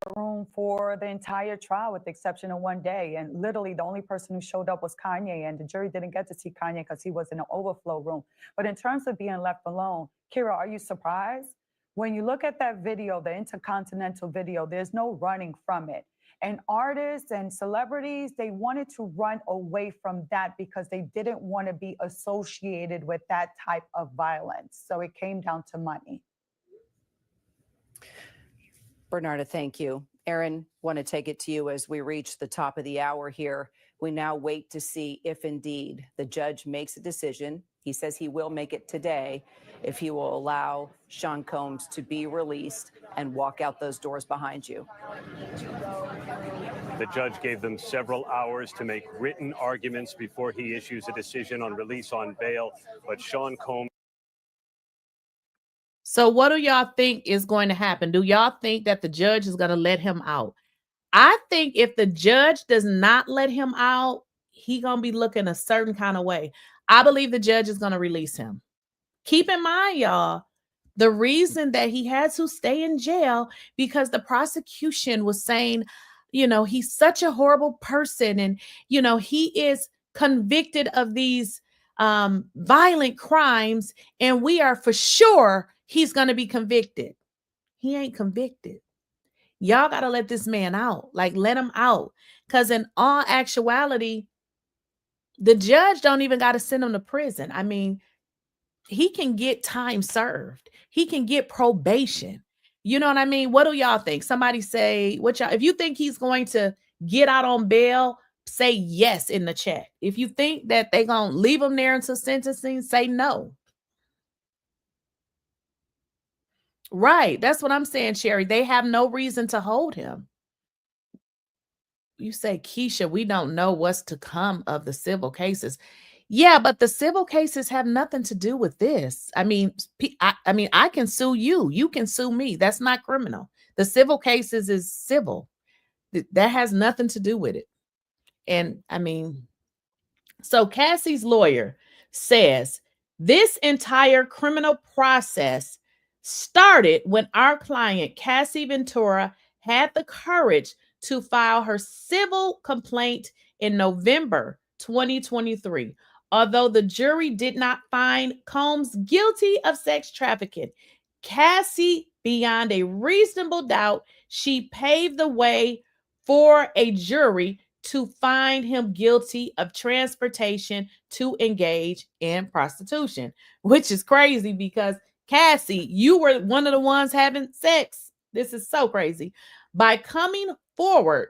courtroom for the entire trial with the exception of one day. And literally the only person who showed up was Kanye, and the jury didn't get to see Kanye because he was in an overflow room. But in terms of being left alone, Kira, are you surprised? When you look at that video, the Intercontinental video, there's no running from it. And artists and celebrities, they wanted to run away from that because they didn't want to be associated with that type of violence. So it came down to money. Bernardo, thank you. Aaron, want to take it to you as we reach the top of the hour here. We now wait to see if indeed the judge makes a decision. He says he will make it today, if he will allow Seancombs to be released and walk out those doors behind you. The judge gave them several hours to make written arguments before he issues a decision on release on bail. But Seancombs. So what do y'all think is going to happen? Do y'all think that the judge is going to let him out? I think if the judge does not let him out, he's going to be looking a certain kind of way. I believe the judge is going to release him. Keep in mind, y'all, the reason that he had to stay in jail because the prosecution was saying, you know, he's such a horrible person. And, you know, he is convicted of these violent crimes. And we are for sure he's going to be convicted. He ain't convicted. Y'all got to let this man out. Like, let him out. Because in all actuality, the judge don't even got to send him to prison. I mean, he can get time served. He can get probation. You know what I mean? What do y'all think? Somebody say, what y'all, if you think he's going to get out on bail say yes in the chat. If you think that they're going to leave him there until sentencing, say no. Right. That's what I'm saying, Sherry. They have no reason to hold him. You say, Keisha, we don't know what's to come of the civil cases. Yeah, but the civil cases have nothing to do with this. I mean, I can sue you. You can sue me. That's not criminal. The civil cases is civil. That has nothing to do with it. And I mean, so Cassie's lawyer says this entire criminal process started when our client, Cassie Ventura, had the courage to file her civil complaint in November 2023. Although the jury did not find Combs guilty of sex trafficking, Cassie, beyond a reasonable doubt, she paved the way for a jury to find him guilty of transportation to engage in prostitution, which is crazy because Cassie, you were one of the ones having sex. This is so crazy. By coming forward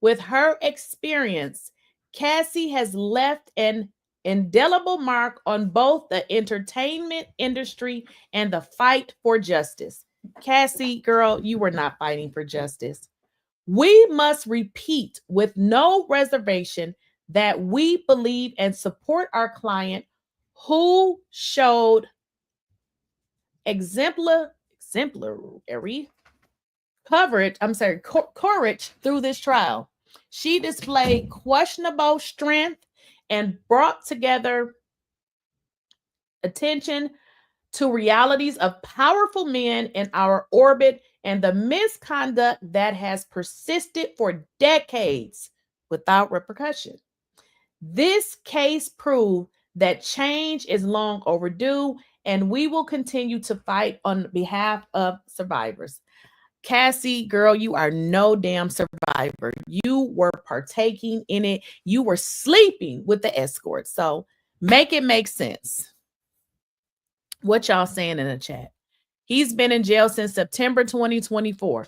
with her experience, Cassie has left an indelible mark on both the entertainment industry and the fight for justice. Cassie, girl, you were not fighting for justice. We must repeat with no reservation that we believe and support our client who showed exemplary courage through this trial. She displayed questionable strength and brought together attention to realities of powerful men in our orbit and the misconduct that has persisted for decades without repercussion. This case proved that change is long overdue, and we will continue to fight on behalf of survivors. Cassie, girl, you are no damn survivor. You were partaking in it. You were sleeping with the escort. So make it make sense. What y'all saying in the chat? He's been in jail since September 2024.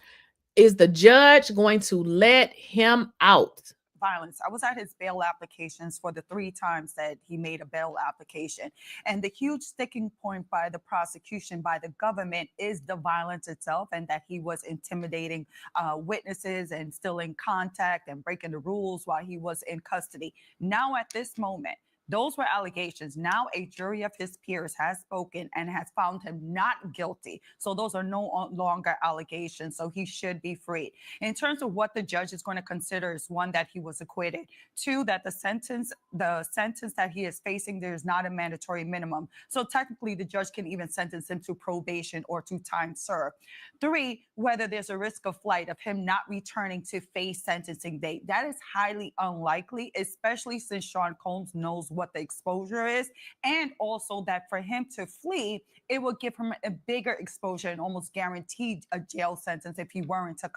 Is the judge going to let him out? Violence. I was at his bail applications for the 3 times that he made a bail application. And the huge sticking point by the prosecution, by the government, is the violence itself, and that he was intimidating witnesses and still in contact and breaking the rules while he was in custody. Now, at this moment, those were allegations. Now a jury of his peers has spoken and has found him not guilty. So those are no longer allegations. So he should be freed. In terms of what the judge is going to consider is 1, that he was acquitted. 2, that the sentence that he is facing, there is not a mandatory minimum. So technically the judge can even sentence him to probation or to time served. 3, whether there's a risk of flight, of him not returning to face sentencing date. That is highly unlikely, especially since Seancombs knows what the exposure is, and also that for him to flee, it would give him a bigger exposure and almost guaranteed a jail sentence if he weren't to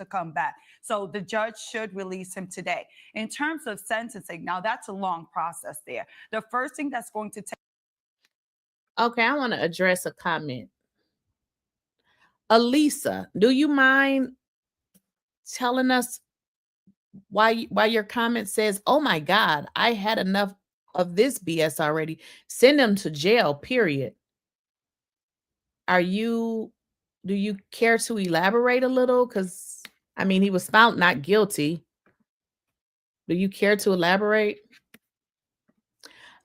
come back. So the judge should release him today. In terms of sentencing, now that's a long process there. The first thing that's going to take. Okay, I want to address a comment. Elisa, do you mind telling us why your comment says, oh my God, I had enough of this BS already. Send him to jail, period. Do you care to elaborate a little? Because, I mean, he was found not guilty. Do you care to elaborate?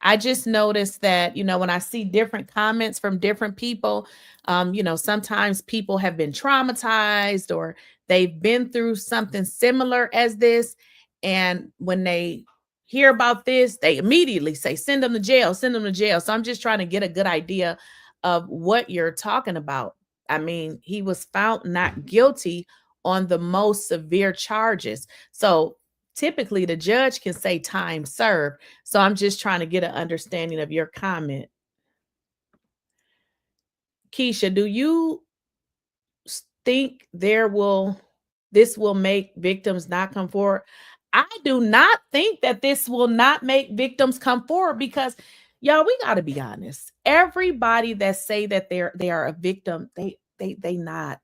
I just noticed that, when I see different comments from different people, sometimes people have been traumatized or they've been through something similar as this. And when they hear about this, they immediately say, send them to jail, send them to jail. So I'm just trying to get a good idea of what you're talking about. I mean, he was found not guilty on the most severe charges. So typically the judge can say time served. So I'm just trying to get an understanding of your comment. Keisha, do you think this will make victims not come forward? I do not think that this will not make victims come forward, because y'all, we got to be honest. Everybody that say that they are a victim, they not.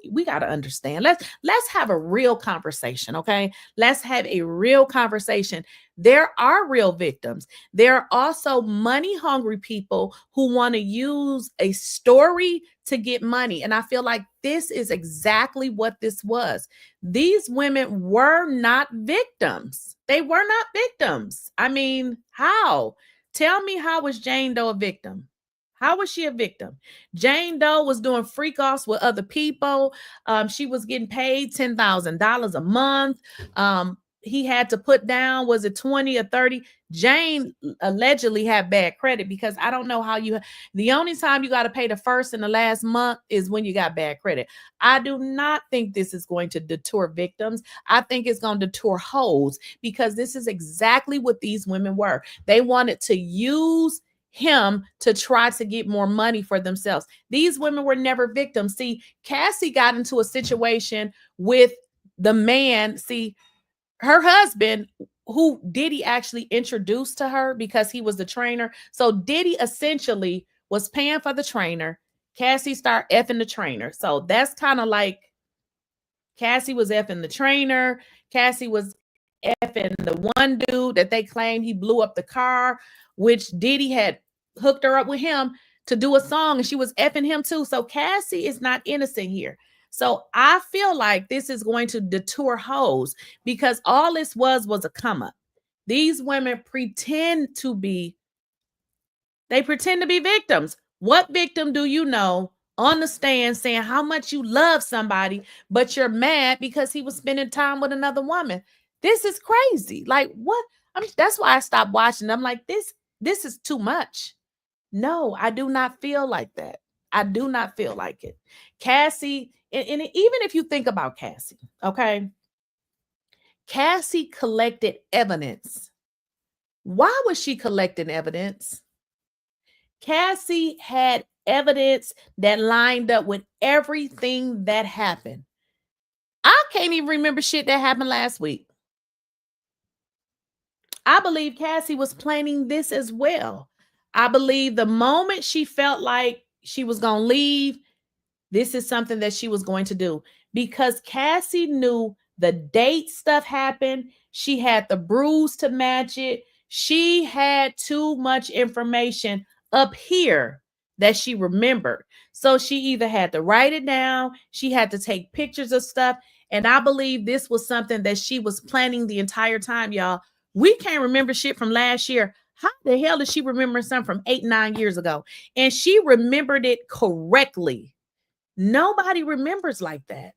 We got to understand. Let's have a real conversation, okay? Let's have a real conversation. There are real victims. There are also money hungry people who want to use a story to get money. And I feel like this is exactly what this was. These women were not victims. They were not victims. I mean, how? Tell me, how was Jane Doe a victim? How was she a victim? Jane Doe was doing freak offs with other people. She was getting paid $10,000 a month. He had to put down, was it 20 or 30? Jane allegedly had bad credit, because I don't know how the only time you got to pay the first and the last month is when you got bad credit. I do not think this is going to deter victims. I think it's going to deter hoes, because this is exactly what these women were. They wanted to use him to try to get more money for themselves. These women were never victims. See, Cassie got into a situation with the man, see, her husband, who Diddy actually introduced to her because he was the trainer. So Diddy essentially was paying for the trainer. Cassie started effing the trainer. So that's kind of like Cassie was effing the trainer. Cassie was effing the one dude that they claimed he blew up the car, which Diddy had hooked her up with him to do a song, and she was effing him too. So Cassie is not innocent here. So I feel like this is going to deter hoes, because all this was a come up. These women pretend to be victims. What victim do you know on the stand saying how much you love somebody, but you're mad because he was spending time with another woman? This is crazy. Like, what? That's why I stopped watching. I'm like, this is too much. No, I do not feel like that. I do not feel like it. Cassie, and even if you think about Cassie, okay? Cassie collected evidence. Why was she collecting evidence? Cassie had evidence that lined up with everything that happened. I can't even remember shit that happened last week. I believe Cassie was planning this as well. I believe the moment she felt like she was going to leave, this is something that she was going to do, because Cassie knew the date stuff happened. She had the bruise to match it. She had too much information up here that she remembered. So she either had to write it down, she had to take pictures of stuff. And I believe this was something that she was planning the entire time, y'all. We can't remember shit from last year. How the hell is she remembering something from 8-9 years ago? And she remembered it correctly. Nobody remembers like that.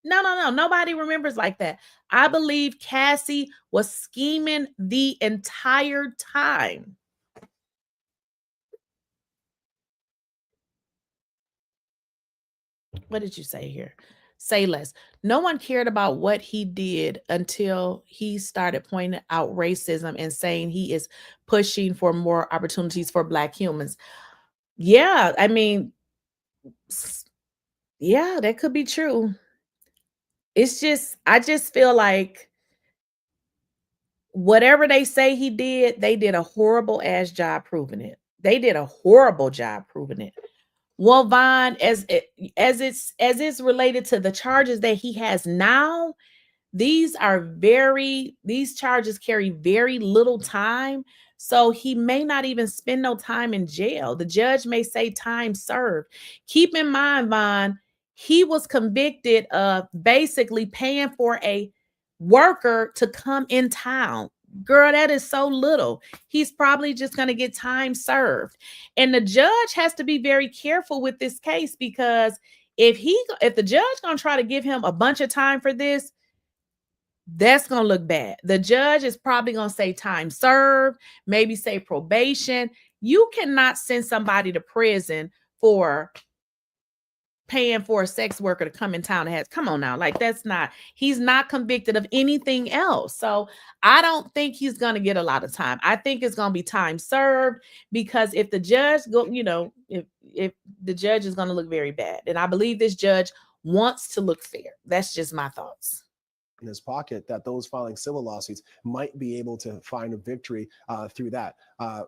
No. Nobody remembers like that. I believe Cassie was scheming the entire time. What did you say here? Say less. No one cared about what he did until he started pointing out racism and saying he is pushing for more opportunities for Black humans. Yeah, I mean, yeah, that could be true. It's just, I just feel like whatever they say he did, they did a horrible ass job proving it. They did a horrible job proving it. Well, Vaughn, as it's related to the charges that he has now, these charges carry very little time. So he may not even spend no time in jail. The judge may say time served. Keep in mind, Vaughn, he was convicted of basically paying for a worker to come in town. Girl, that is so little. He's probably just going to get time served. And the judge has to be very careful with this case, because if the judge going to try to give him a bunch of time for this, that's going to look bad. The judge is probably going to say time served, maybe say probation. You cannot send somebody to prison for paying for a sex worker to come in town and come on now. Like, he's not convicted of anything else. So I don't think he's going to get a lot of time. I think it's going to be time served, because if the judge if the judge is going to look very bad. And I believe this judge wants to look fair. That's just my thoughts. in his pocket, that those filing civil lawsuits might be able to find a victory through that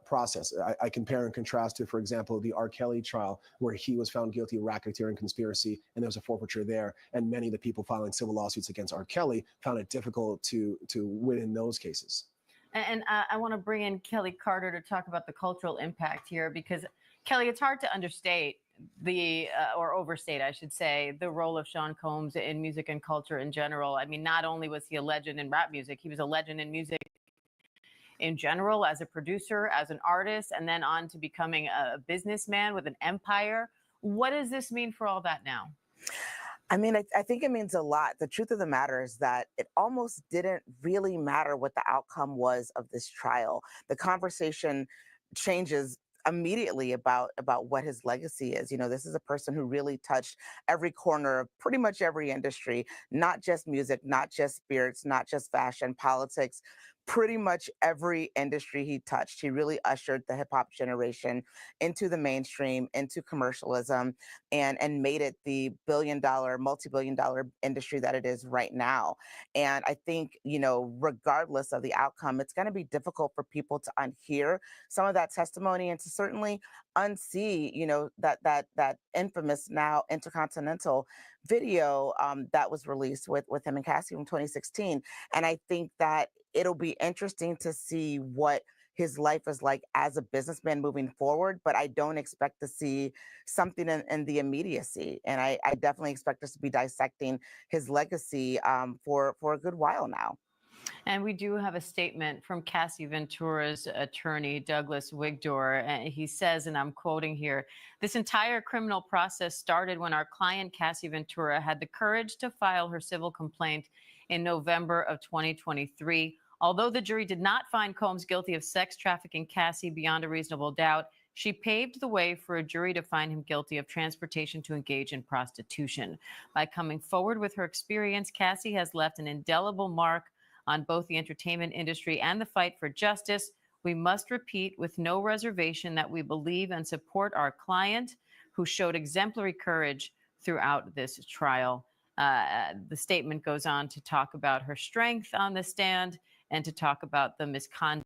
process. I compare and contrast to, for example, the R. Kelly trial, where he was found guilty of racketeering conspiracy, and there was a forfeiture there, and many of the people filing civil lawsuits against R. Kelly found it difficult to win in those cases. And I want to bring in Kelly Carter to talk about the cultural impact here, because Kelly, it's hard to understate or overstate, I should say, the role of Seancombs in music and culture in general. I mean, not only was he a legend in rap music, he was a legend in music in general, as a producer, as an artist, and then on to becoming a businessman with an empire. What does this mean for all that now? I mean, I think it means a lot. The truth of the matter is that it almost didn't really matter what the outcome was of this trial. The conversation changes immediately about what his legacy is. You know, this is a person who really touched every corner of pretty much every industry, not just music, not just spirits, not just fashion, politics, pretty much every industry he touched. He really ushered the hip hop generation into the mainstream, into commercialism, and made it the billion-dollar, multi-billion-dollar industry that it is right now. And I think, you know, regardless of the outcome, it's going to be difficult for people to unhear some of that testimony and to certainly unsee, you know, that infamous now Intercontinental video that was released with him and Cassie from 2016. And I think that it'll be interesting to see what his life is like as a businessman moving forward, but I don't expect to see something in the immediacy. And I definitely expect us to be dissecting his legacy for a good while now. And we do have a statement from cassieventra's attorney, Douglas Wigdor. And he says, and I'm quoting here, "This entire criminal process started when our client, Cassieventura, had the courage to file her civil complaint in November of 2023. Although the jury did not find Combs guilty of sex trafficking Cassie beyond a reasonable doubt, she paved the way for a jury to find him guilty of transportation to engage in prostitution. By coming forward with her experience, Cassie has left an indelible mark on both the entertainment industry and the fight for justice. We must repeat with no reservation that we believe and support our client, who showed exemplary courage throughout this trial." The statement goes on to talk about her strength on the stand and to talk about the misconduct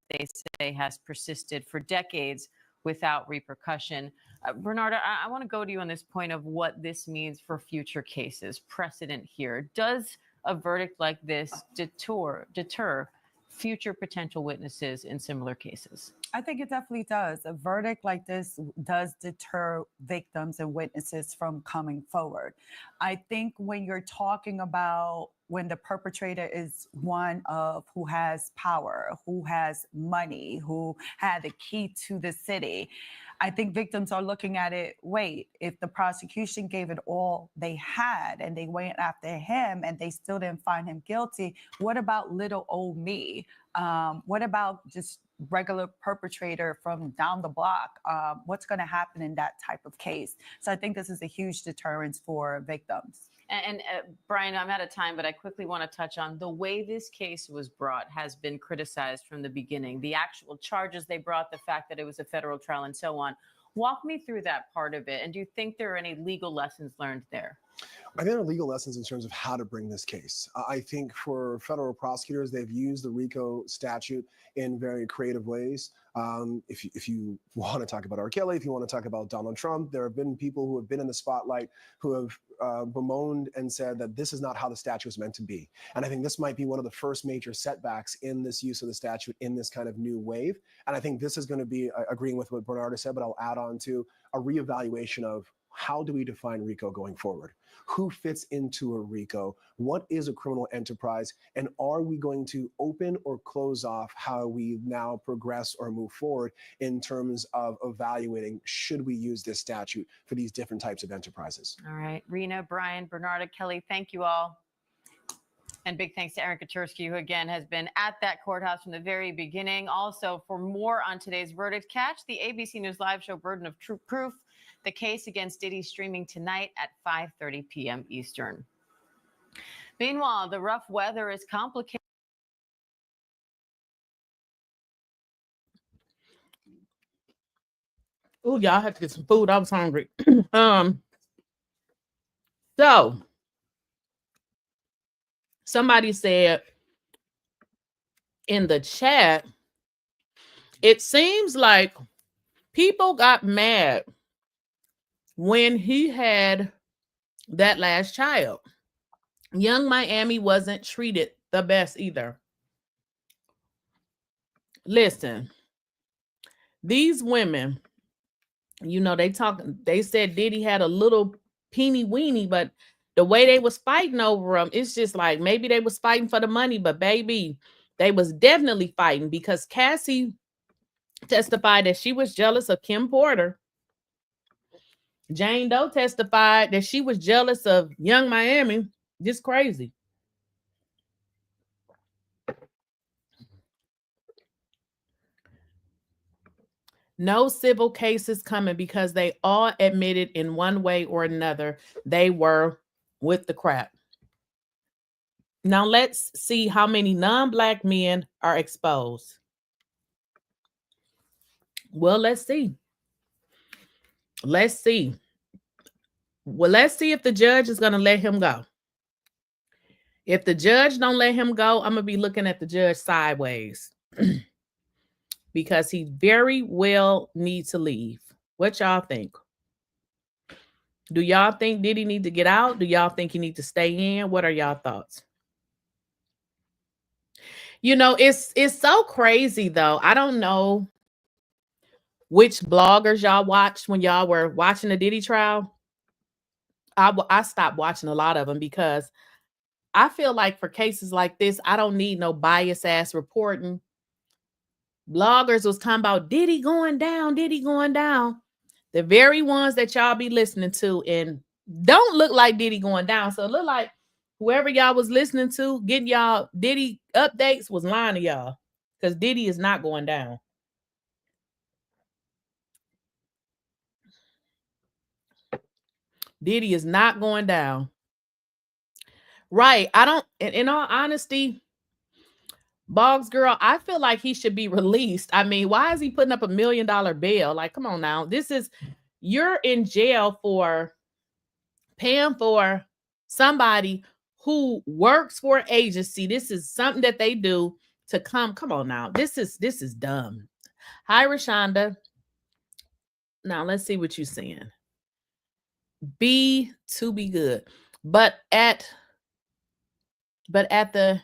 they say has persisted for decades without repercussion. Bernarda, I want to go to you on this point of what this means for future cases, precedent here. Does a verdict like this deter future potential witnesses in similar cases? I think it definitely does. A verdict like this does deter victims and witnesses from coming forward. I think when you're talking about when the perpetrator is one of who has power, who has money, who had the key to the city, I think victims are looking at it, wait, if the prosecution gave it all they had and they went after him and they still didn't find him guilty, what about little old me? What about just regular perpetrator from down the block? What's going to happen in that type of case? So I think this is a huge deterrence for victims. And Brian, I'm out of time, but I quickly want to touch on the way this case was brought has been criticized from the beginning. The actual charges they brought, the fact that it was a federal trial and so on. Walk me through that part of it. And do you think there are any legal lessons learned there? I think there are legal lessons in terms of how to bring this case. I think for federal prosecutors, they've used the RICO statute in very creative ways. If you want to talk about R. Kelly, if you want to talk about Donald Trump, there have been people who have been in the spotlight who have bemoaned and said that this is not how the statute is meant to be. And I think this might be one of the first major setbacks in this use of the statute in this kind of new wave. And I think this is going to be, agreeing with what Bernarda said, but I'll add on to a reevaluation of how do we define RICO going forward? Who fits into a RICO? What is a criminal enterprise? And are we going to open or close off how we now progress or move forward in terms of evaluating, should we use this statute for these different types of enterprises? All right, Rena, Brian, Bernarda, Kelly, thank you all. And big thanks to Aaron Katersky, who again has been at that courthouse from the very beginning. Also, for more on today's verdict, catch the ABC News live show Burden of Proof, the case against Diddy, streaming tonight at 5:30 p.m. Eastern. Meanwhile, the rough weather is complicated. Oh, y'all have to get some food. I was hungry. So Somebody said in the chat, it seems like people got mad when he had that last child. 𝐬𝐮𝐬𝐫𝐞 wasn't treated the best either. Listen, these women, you know, they said Diddy had a little peeny weeny, but the way they was fighting over him, it's just like maybe they was fighting for the money, but baby, they was definitely fighting because Cassie testified that she was jealous of Kim Porter. Jane Doe testified that she was jealous of 𝐬𝐮𝐬𝐫𝐞. Just crazy. No civil cases coming because they all admitted in one way or another they were with the crap. Now let's see how many non-black men are exposed. Well, let's see. Let's see. Well, let's see if the judge is going to let him go. If the judge don't let him go, I'm going to be looking at the judge sideways because he very well needs to leave. What y'all think? Do y'all think Diddy need to get out? Do y'all think he need to stay in? What are y'all thoughts? You know, it's so crazy though. I don't know which bloggers y'all watched when y'all were watching the Diddy trial. I stopped watching a lot of them because I feel like for cases like this, I don't need no bias ass reporting. Bloggers was talking about Diddy going down, Diddy going down. The very ones that y'all be listening to and don't look like Diddy going down. So it look like whoever y'all was listening to, getting y'all Diddy updates was lying to y'all because Diddy is not going down. Diddy is not going down. Right. I don't, in all honesty, Boggs girl, I feel like he should be released. I mean, why is he putting up $1 million bail? Like, come on now. You're in jail for paying for somebody who works for an agency. This is something that they do to come on now. This is dumb. Hi, Rashonda. Now let's see what you're saying. Be good. But at the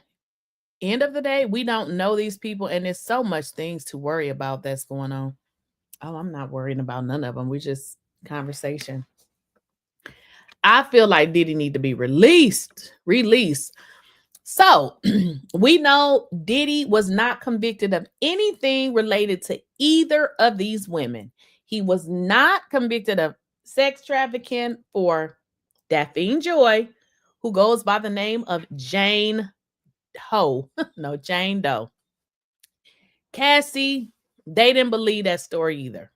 end of the day, we don't know these people, and there's so much things to worry about that's going on. Oh, I'm not worrying about none of them. We just conversation. I feel like Diddy need to be released. So we know Diddy was not convicted of anything related to either of these women. He was not convicted of sex trafficking for Daphne Joy, who goes by the name of Jane Doe. No, Jane Doe. Cassie, they didn't believe that story either.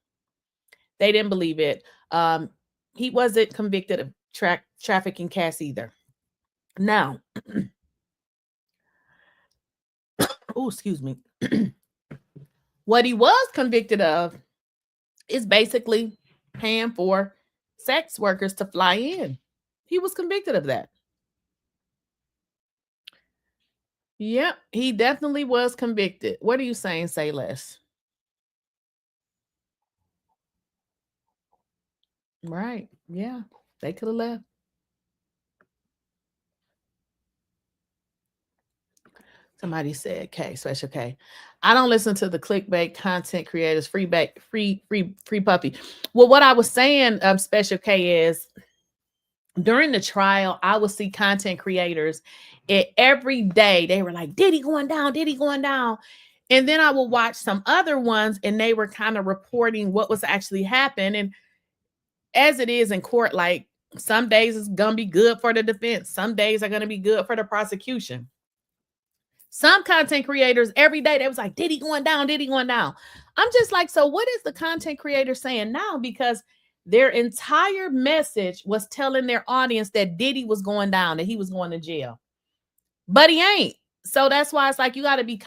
They didn't believe it. He wasn't convicted of trafficking Cassie either. Now, oh, excuse me. What he was convicted of is basically paying for sex workers to fly in. He was convicted of that. Yep, he definitely was convicted. What are you saying, Say Less? Right. Yeah, they could have left. Somebody said K, special K. I don't listen to the clickbait content creators, free puppy. Well, what I was saying, special K, is during the trial, I would see content creators every day. They were like, Diddy going down, Diddy going down. And then I would watch some other ones and they were kind of reporting what was actually happening. And as it is in court, like some days it's going to be good for the defense. Some days are going to be good for the prosecution. Some content creators every day, they was like, Diddy going down, Diddy going down. I'm just like, so what is the content creator saying now? Because their entire message was telling their audience that Diddy was going down, that he was going to jail. But he ain't. So that's why it's like you got to be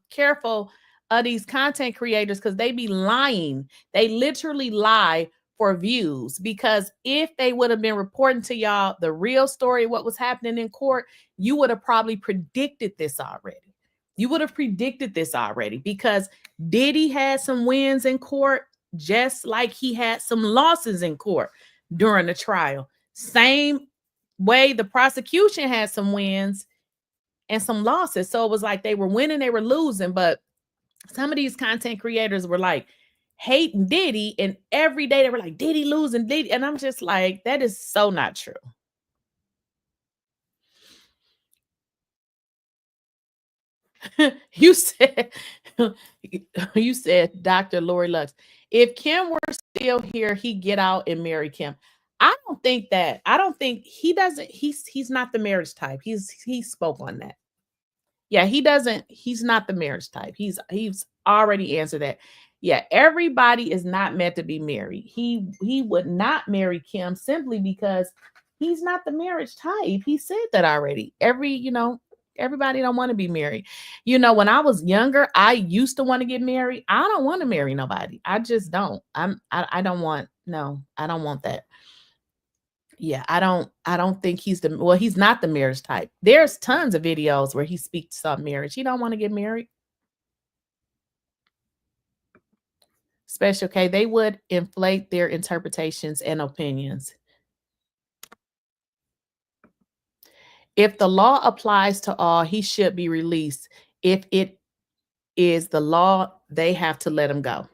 careful of these content creators because they be lying. They literally lie for views, because if they would have been reporting to y'all the real story, what was happening in court, you would have probably predicted this already. You would have predicted this already, because Diddy had some wins in court, just like he had some losses in court during the trial. Same way the prosecution had some wins and some losses. So it was like they were winning, they were losing. But some of these content creators were like hating Diddy, and every day they were like, Diddy losing, Diddy. And I'm just like, that is so not true. You said, Dr. Lori Lux, if Kim were still here, he'd get out and marry Kim. I don't think that. I don't think he doesn't. He's not the marriage type. He spoke on that. Yeah, he doesn't. He's not the marriage type. He's already answered that. Yeah, everybody is not meant to be married. He would not marry Kim simply because he's not the marriage type. He said that already. Everybody don't want to be married. When I was younger, I used to want to get married. I don't want to marry nobody. I just don't. I don't want that. Yeah, I don't think he's not the marriage type. There's tons of videos where he speaks on marriage. He don't want to get married. Special K, they would inflate their interpretations and opinions. If the law applies to all, he should be released. If it is the law, they have to let him go.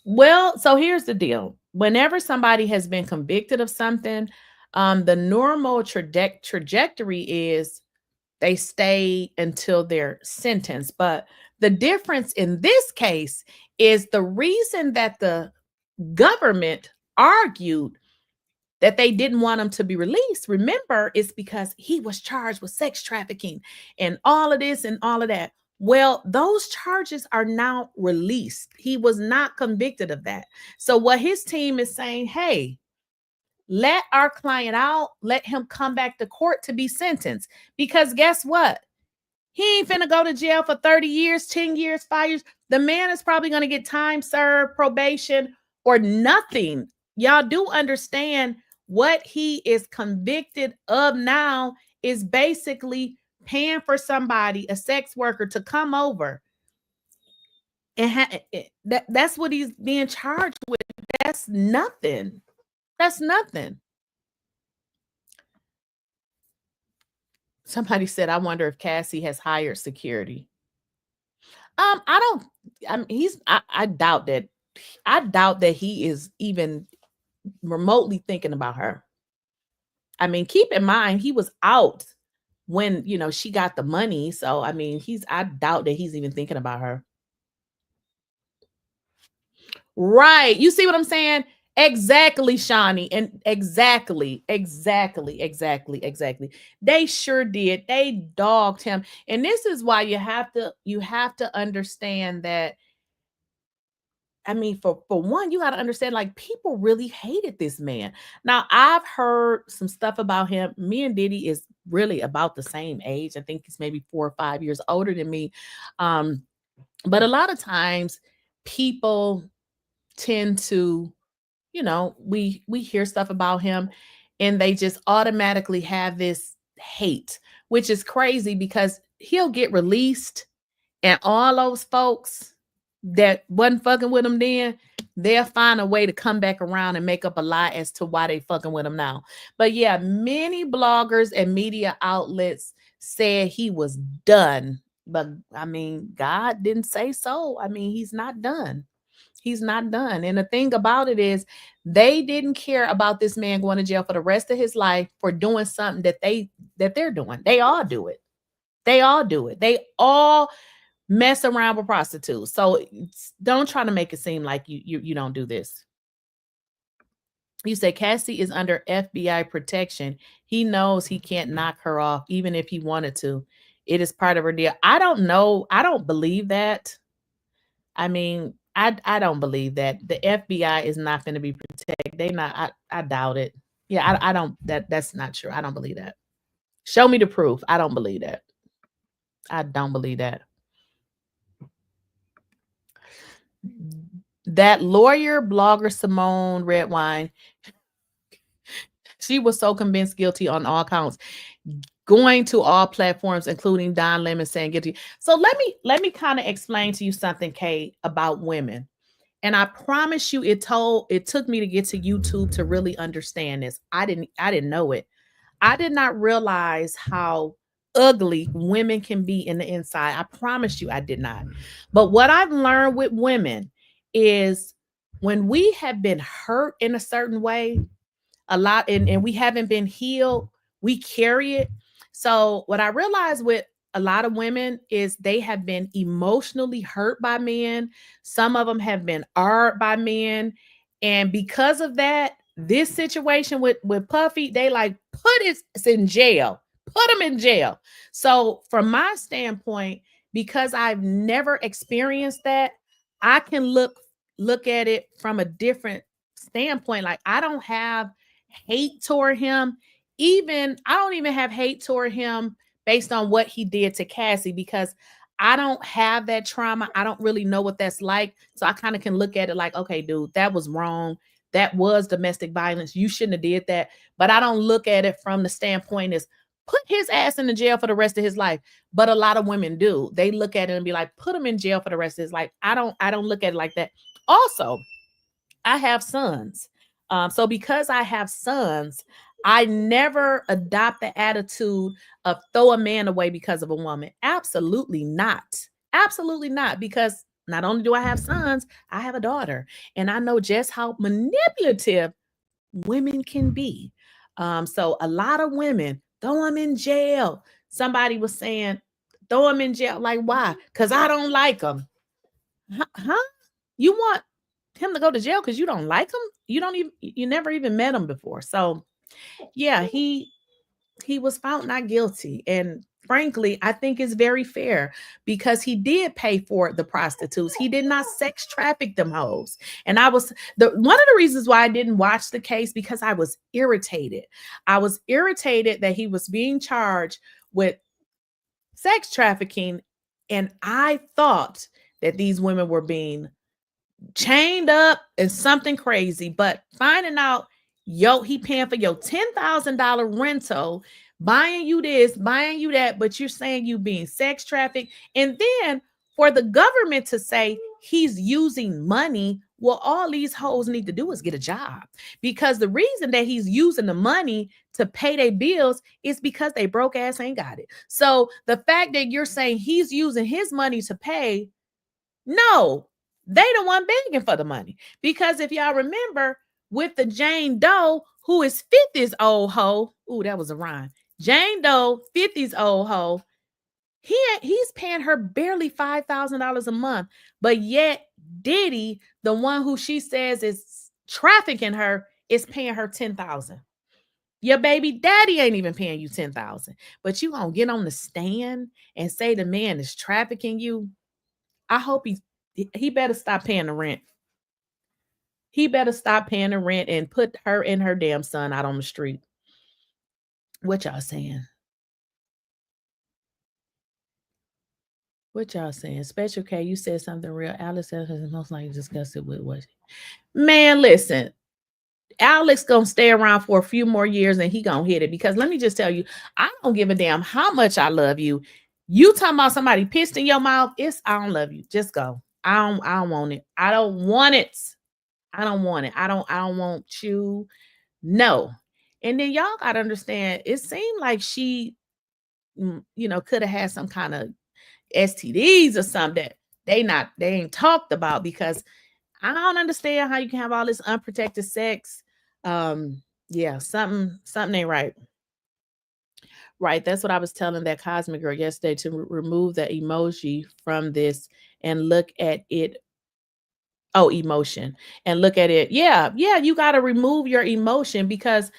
Well, so here's the deal. Whenever somebody has been convicted of something, the normal trajectory is they stay until they're sentenced. But the difference in this case is the reason that the government argued that they didn't want him to be released, remember, it's because he was charged with sex trafficking and all of this and all of that. Well, those charges are now released. He was not convicted of that. So what his team is saying, hey, let our client out, let him come back to court to be sentenced. Because guess what? He ain't finna go to jail for 30 years, 10 years, 5 years. The man is probably going to get time served, probation, or nothing. Y'all do understand what he is convicted of now is basically paying for somebody, a sex worker, to come over. And that's what he's being charged with. That's nothing. That's nothing. Somebody said, I wonder if Cassie has hired security. I doubt that. I doubt that he is even remotely thinking about her. I mean, keep in mind, he was out when, she got the money. So, I mean, I doubt that he's even thinking about her. Right. You see what I'm saying? Exactly, Shawnee. And exactly. They sure did. They dogged him. And this is why you have to understand that. I mean, for one, you got to understand, like, people really hated this man. Now, I've heard some stuff about him. Me and Diddy is really about the same age. I think he's maybe 4 or 5 years older than me. But a lot of times people tend to, we hear stuff about him and they just automatically have this hate, which is crazy because he'll get released and all those folks that wasn't fucking with him then, they'll find a way to come back around and make up a lie as to why they fucking with him now. But yeah, many bloggers and media outlets said he was done. But I mean, God didn't say so. I mean, he's not done. He's not done. And the thing about it is they didn't care about this man going to jail for the rest of his life for doing something that they're doing. They all do it. They all mess around with prostitutes. So don't try to make it seem like you don't do this. You say Cassie is under FBI protection. He knows he can't knock her off even if he wanted to. It is part of her deal. I don't know. I don't believe that. I mean, I don't believe that. The FBI is not going to be protected. They not. I doubt it. Yeah, I don't. That's not true. I don't believe that. Show me the proof. I don't believe that. I don't believe that. that lawyer, blogger, Simone Redwine, she was so convinced guilty on all counts, going to all platforms, including Don Lemon saying guilty. So let me kind of explain to you something, Kay, about women. And I promise you, it took me to get to YouTube to really understand this. I didn't know it. I did not realize how ugly women can be in the inside. I promise you I did not. But what I've learned with women is when we have been hurt in a certain way, a lot, and we haven't been healed, we carry it. So what I realized with a lot of women is they have been emotionally hurt by men. Some of them have been hurt by men. And because of that, this situation with Puffy, they like put it in jail, put him in jail. So from my standpoint, because I've never experienced that, I can look at it from a different standpoint. Like I don't have hate toward him. I don't even have hate toward him based on what he did to Cassie, because I don't have that trauma. I don't really know what that's like. So I kind of can look at it like, okay, dude, that was wrong. That was domestic violence. You shouldn't have did that. But I don't look at it from the standpoint as put his ass in the jail for the rest of his life. But a lot of women do. They look at it and be like, put him in jail for the rest of his life. I don't look at it like that. Also, I have sons. So because I have sons, I never adopt the attitude of throw a man away because of a woman. Absolutely not. Absolutely not. Because not only do I have sons, I have a daughter. And I know just how manipulative women can be. So a lot of women throw them in jail. Somebody was saying, throw them in jail. Like, why? Because I don't like them. Huh? You want him to go to jail because you don't like him? You never even met him before. So yeah, he was found not guilty. And frankly, I think it's very fair because he did pay for the prostitutes. He did not sex traffic them hoes. And one of the reasons why I didn't watch the case, because I was irritated. I was irritated that he was being charged with sex trafficking. And I thought that these women were being chained up and something crazy, but finding out, he paying for your $10,000 rental, buying you this, buying you that, but you're saying you being sex trafficked. And then for the government to say he's using money, well, all these hoes need to do is get a job, because the reason that he's using the money to pay their bills is because they broke ass ain't got it. So the fact that you're saying he's using his money to pay, no, they the one begging for the money. Because if y'all remember with the Jane Doe, who is 50's old hoe. Ooh, that was a rhyme. Jane Doe, 50's old hoe. He's paying her barely $5,000 a month. But yet Diddy, the one who she says is trafficking her, is paying her $10,000. Your baby daddy ain't even paying you $10,000. But you gonna get on the stand and say the man is trafficking you? I hope he better stop paying the rent. He better stop paying the rent and put her and her damn son out on the street. What y'all saying? What y'all saying? Special K, you said something real. Alex has most likely discussed it with what? Man, listen. Alex gonna stay around for a few more years and he gonna hit it, because let me just tell you, I don't give a damn how much I love you. You talking about somebody pissed in your mouth? I don't love you. Just go. I don't want it. I don't want it. I don't want it. I don't want you. No. And then y'all gotta understand, it seemed like she, could have had some kind of STDs or something that they ain't talked about, because I don't understand how you can have all this unprotected sex. Yeah, something ain't right. Right. That's what I was telling that Cosmic girl yesterday, to remove the emoji from this and look at it. Oh, emotion. And look at it. Yeah, you got to remove your emotion, because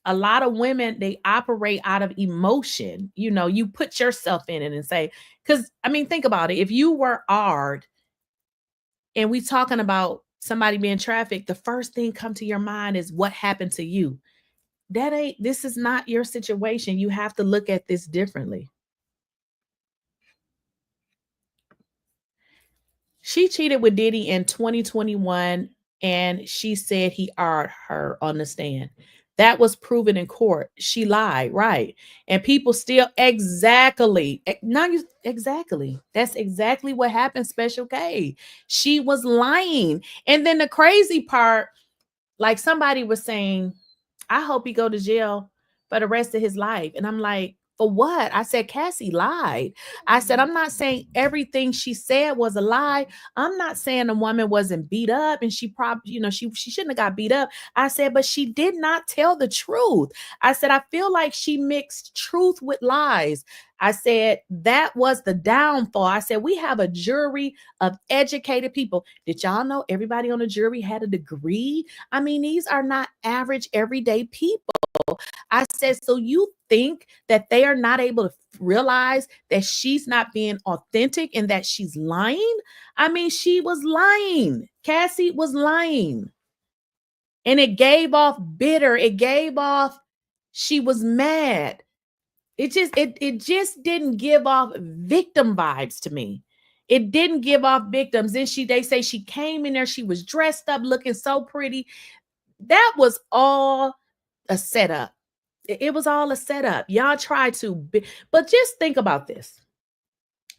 a lot of women, they operate out of emotion. You put yourself in it and say, because I mean, think about it. If you were Ard and we talking about somebody being trafficked, the first thing come to your mind is what happened to you. This is not your situation. You have to look at this differently. She cheated with Diddy in 2021, and she said he R her on the stand. That was proven in court. She lied, right? And people still exactly. That's exactly what happened, Special K. She was lying. And then the crazy part, like somebody was saying, I hope he go to jail for the rest of his life. And I'm like, for what? I said, Cassie lied. I said, I'm not saying everything she said was a lie. I'm not saying the woman wasn't beat up and she probably, she shouldn't have got beat up. I said, but she did not tell the truth. I said, I feel like she mixed truth with lies. I said, that was the downfall. I said, we have a jury of educated people. Did y'all know everybody on the jury had a degree? I mean, these are not average, everyday people. I said, so you think that they are not able to realize that she's not being authentic and that she's lying? I mean, she was lying. Cassie was lying. And it gave off bitter. It gave off, she was mad. It just didn't give off victim vibes to me. It didn't give off victims. Then they say she came in there, she was dressed up, looking so pretty. That was all a setup. It was all a setup. Y'all try to, but just think about this.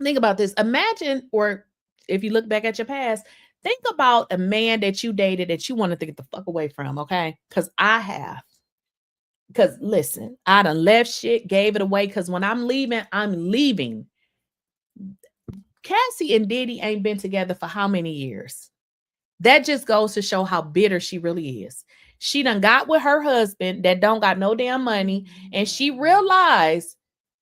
Think about this. Imagine, or if you look back at your past, think about a man that you dated that you wanted to get the fuck away from, okay? Because I have. Because listen, I done left shit, gave it away, because when I'm leaving, I'm leaving. Cassie and Diddy ain't been together for how many years? That just goes to show how bitter she really is. She done got with her husband that don't got no damn money, and she realized,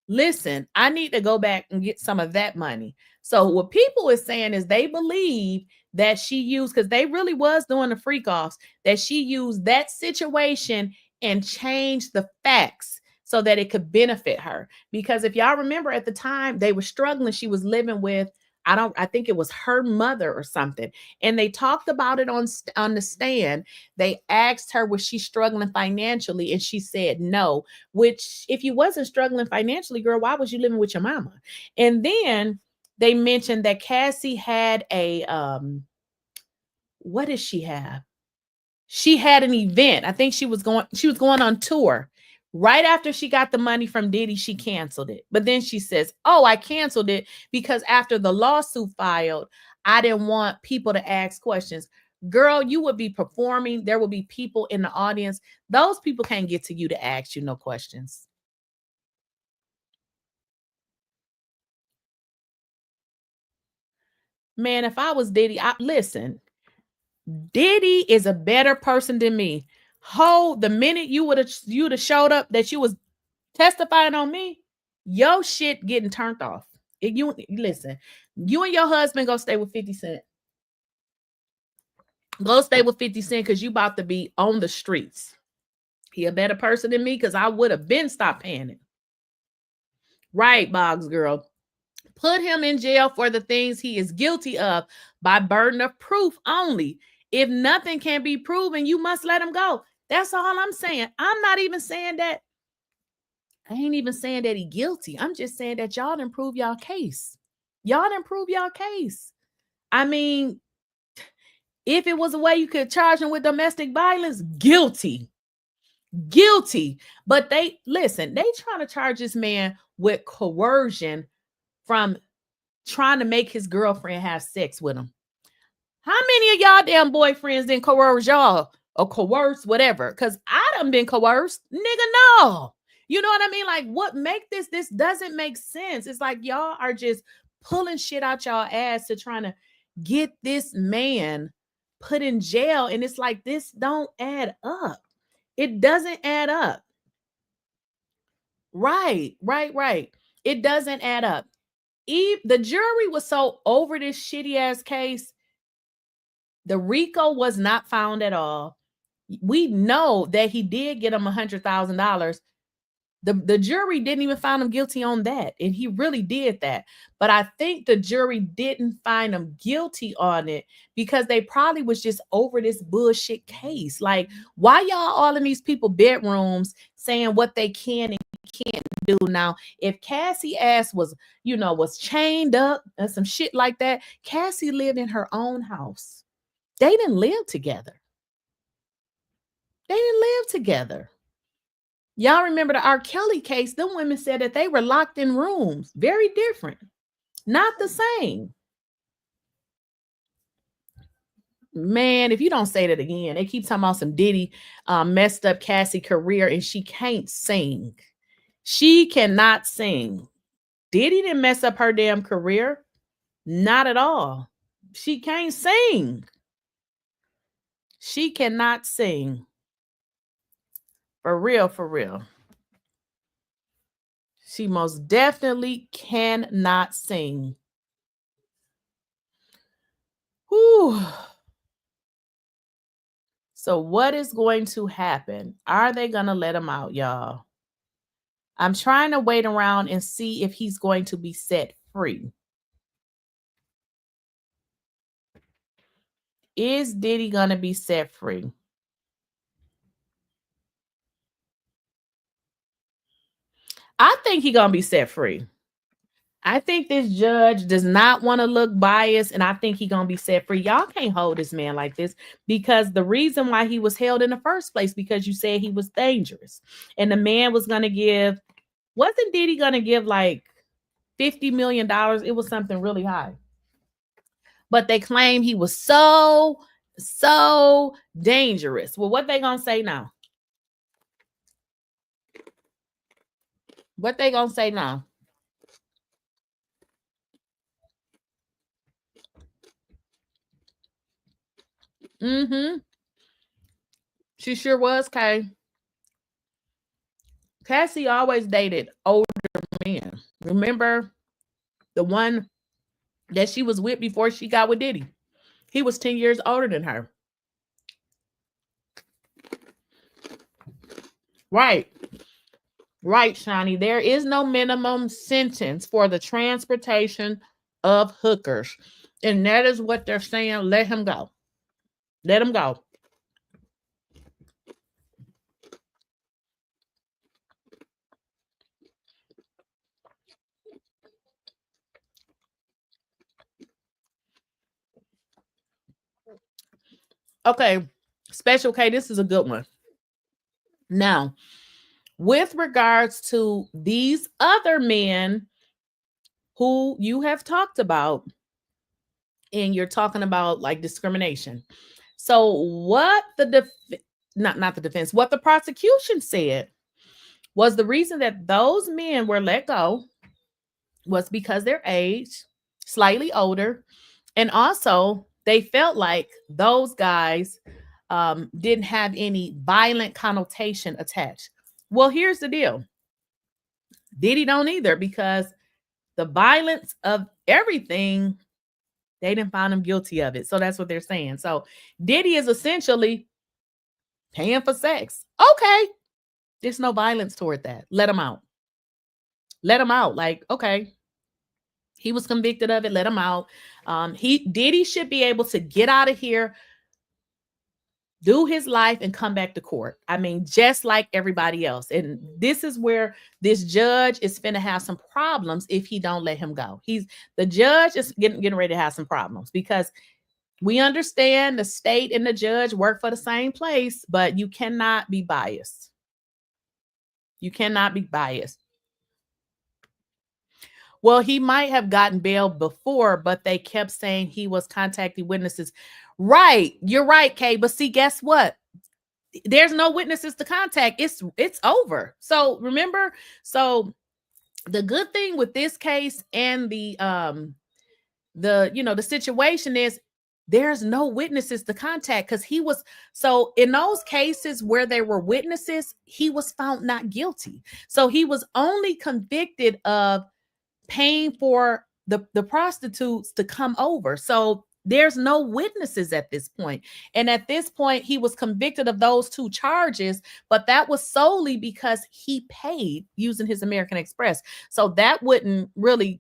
listen, I need to go back and get some of that money. So what people is saying is they believe that she used, because they really was doing the freak offs, that she used that situation and changed the facts so that it could benefit her. Because if y'all remember at the time, they were struggling. She was living with, I think it was her mother or something. And they talked about it on the stand. They asked her, was she struggling financially? And she said no, which if you wasn't struggling financially, girl, why was you living with your mama? And then they mentioned that Cassie had a, what did she have? She had an event. I think she was going on tour. Right after she got the money from Diddy, she canceled it. But then she says, oh, I canceled it because after the lawsuit filed, I didn't want people to ask questions. Girl, you would be performing. There will be people in the audience. Those people can't get to you to ask you no questions. Man, if I was Diddy, listen, Diddy is a better person than me. The minute you would have showed up that you was testifying on me, your shit getting turned off. Listen, you and your husband go stay with 50 Cent. Go stay with 50 Cent because you about to be on the streets. He a better person than me because I would have been stopped paying it. Right, Boggs girl. Put him in jail for the things he is guilty of by burden of proof only. If nothing can be proven, you must let him go. That's all I'm saying. I'm not even saying that. I ain't even saying that he guilty. I'm just saying that y'all didn't prove y'all case. Y'all didn't prove y'all case. I mean, if it was a way you could charge him with domestic violence, guilty. Guilty. But they trying to charge this man with coercion from trying to make his girlfriend have sex with him. How many of y'all damn boyfriends didn't coerce y'all or coerce whatever? Because I done been coerced. Nigga, no. You know what I mean? Like, what make this doesn't make sense. It's like y'all are just pulling shit out y'all ass to trying to get this man put in jail. And it's like, this don't add up. It doesn't add up. Right. It doesn't add up. The jury was so over this shitty ass case. The RICO was not found at all. We know that he did get him $100,000. The jury didn't even find him guilty on that. And he really did that. But I think the jury didn't find him guilty on it because they probably was just over this bullshit case. Like, why y'all all in these people bedrooms saying what they can and can't do now. If Cassie ass was, you know, was chained up and some shit like that, Cassie lived in her own house. They didn't live together. They didn't live together. Y'all remember the R. Kelly case? Them women said that they were locked in rooms. Very different. Not the same. Man, if you don't say that again, they keep talking about some Diddy messed up Cassie's career and she can't sing. She cannot sing. Diddy didn't mess up her damn career. Not at all. She can't sing. She cannot sing. For real, for real. She most definitely cannot sing. Whew. So what is going to happen? Are they going to let him out, y'all? I'm trying to wait around and see if he's going to be set free. Is Diddy going to be set free? I think he's going to be set free. I think this judge does not want to look biased, and I think he's going to be set free. Y'all can't hold this man like this, because the reason why he was held in the first place, because you said he was dangerous. And the man was going to give, wasn't Diddy going to give like $50 million? It was something really high. But they claim he was so dangerous. Well, what they going to say now? What they going to say now? She sure was, Kay. Cassie always dated older men. Remember the one that she was with before she got with Diddy? He was 10 years older than her. Right. Right, Shawnee. There is no minimum sentence for the transportation of hookers. And that is what they're saying. Let him go. Let him go. Okay, Special K, this is a good one. Now, with regards to these other men who you have talked about, and you're talking about like discrimination. So what the not the defense, what the prosecution said was the reason that those men were let go was because their age, slightly older, and also they felt like those guys didn't have any violent connotation attached. Well, here's the deal. Diddy don't either, because the violence of everything, they didn't find him guilty of it. So that's what they're saying. So Diddy is essentially paying for sex. Okay. There's no violence toward that. Let him out. Let him out. Like, okay. He was convicted of it. Let him out. Diddy should be able to get out of here, do his life, and come back to court. I mean, just like everybody else. And this is where this judge is finna have some problems if he don't let him go. The judge is getting ready to have some problems, because we understand the state and the judge work for the same place, but you cannot be biased. You cannot be biased. Well, he might have gotten bail before, but they kept saying he was contacting witnesses. Right. You're right, Kay. But see, guess what? There's no witnesses to contact. It's over. So remember, so the good thing with this case and the situation is there's no witnesses to contact, because he was, so in those cases where there were witnesses, he was found not guilty. So he was only convicted of paying for the prostitutes to come over. So there's no witnesses at this point. And at this point, he was convicted of those 2 charges, but that was solely because he paid using his American Express. So that wouldn't really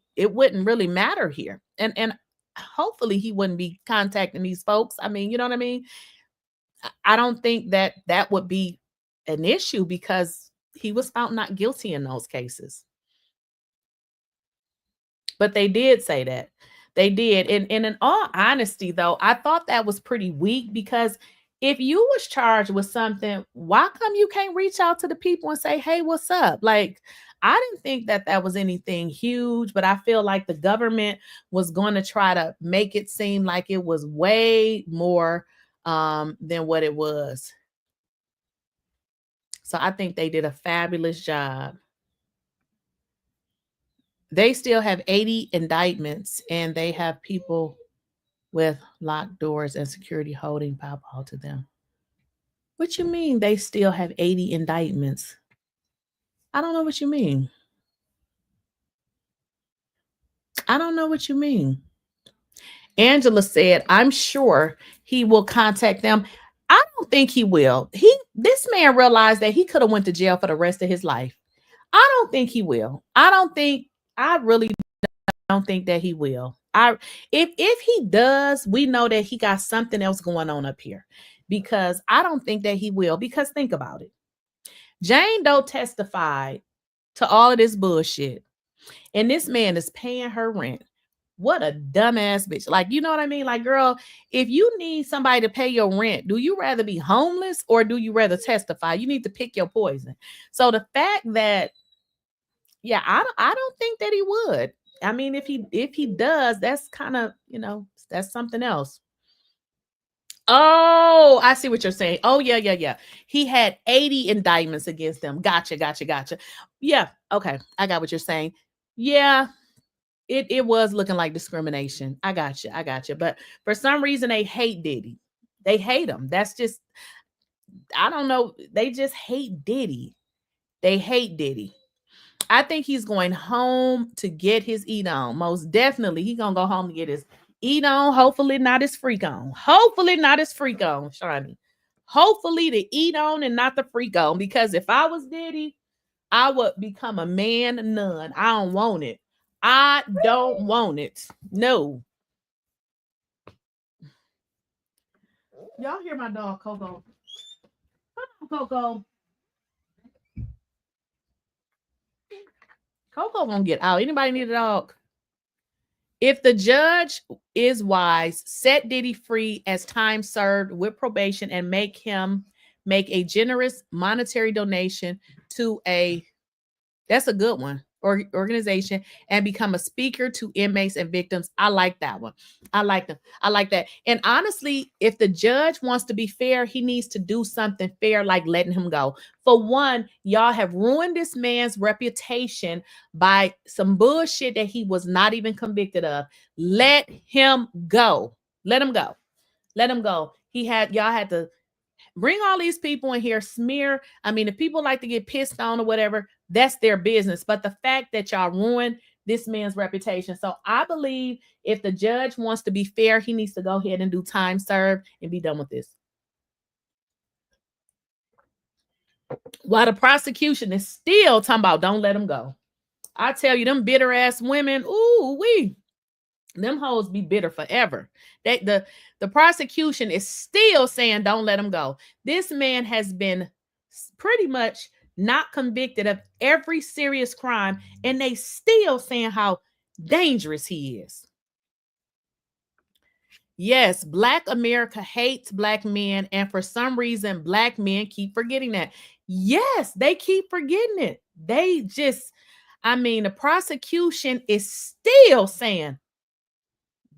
matter here. And hopefully he wouldn't be contacting these folks. I mean, you know what I mean? I don't think that would be an issue, because he was found not guilty in those cases. But they did say that. They did. And in all honesty, though, I thought that was pretty weak, because if you was charged with something, why come you can't reach out to the people and say, hey, what's up? Like, I didn't think that that was anything huge, but I feel like the government was going to try to make it seem like it was way more than what it was. So I think they did a fabulous job. They still have 80 indictments, and they have people with locked doors and security holding power to them. What you mean they still have 80 indictments? I don't know what you mean. I don't know what you mean. Angela said, I'm sure he will contact them. I don't think he will. This man realized that he could have went to jail for the rest of his life. I don't think he will. I really don't think that he will. If he does, we know that he got something else going on up here, because I don't think that he will. Because think about it. Jane Doe testified to all of this bullshit, and this man is paying her rent. What a dumbass bitch. Like, you know what I mean? Like, girl, if you need somebody to pay your rent, do you rather be homeless or do you rather testify? You need to pick your poison. So the fact that, yeah, I don't think that he would. I mean, if he does, that's kind of, that's something else. Oh, I see what you're saying. Oh, yeah. He had 80 indictments against them. Gotcha. Yeah, okay. I got what you're saying. Yeah, it was looking like discrimination. I got you. But for some reason, they hate Diddy. They hate him. That's just, I don't know. They just hate Diddy. They hate Diddy. I think he's going home to get his eat on. Most definitely. He's going to go home to get his eat on. Hopefully not his freak on. Shawnee. Hopefully the eat on and not the freak on. Because if I was Diddy, I would become a man nun. I don't want it. I don't want it. No. Y'all hear my dog, Coco? Come on, Coco. Coco won't get out. Anybody need a dog? If the judge is wise, set Diddy free as time served with probation and make him make a generous monetary donation to that's a good one, organization, and become a speaker to inmates and victims. I like that one. I like that. And honestly, if the judge wants to be fair, he needs to do something fair, like letting him go. For one, y'all have ruined this man's reputation by some bullshit that he was not even convicted of. Let him go. Let him go. Y'all had to bring all these people in here, smear. I mean, if people like to get pissed on or whatever, that's their business. But the fact that y'all ruined this man's reputation. So I believe if the judge wants to be fair, he needs to go ahead and do time served and be done with this. While the prosecution is still talking about don't let him go. I tell you, them bitter ass women, them hoes be bitter forever. The prosecution is still saying don't let him go. This man has been pretty much not convicted of every serious crime, and they still saying how dangerous he is. Yes, Black America hates Black men, and for some reason, Black men keep forgetting that. Yes, they keep forgetting it. The prosecution is still saying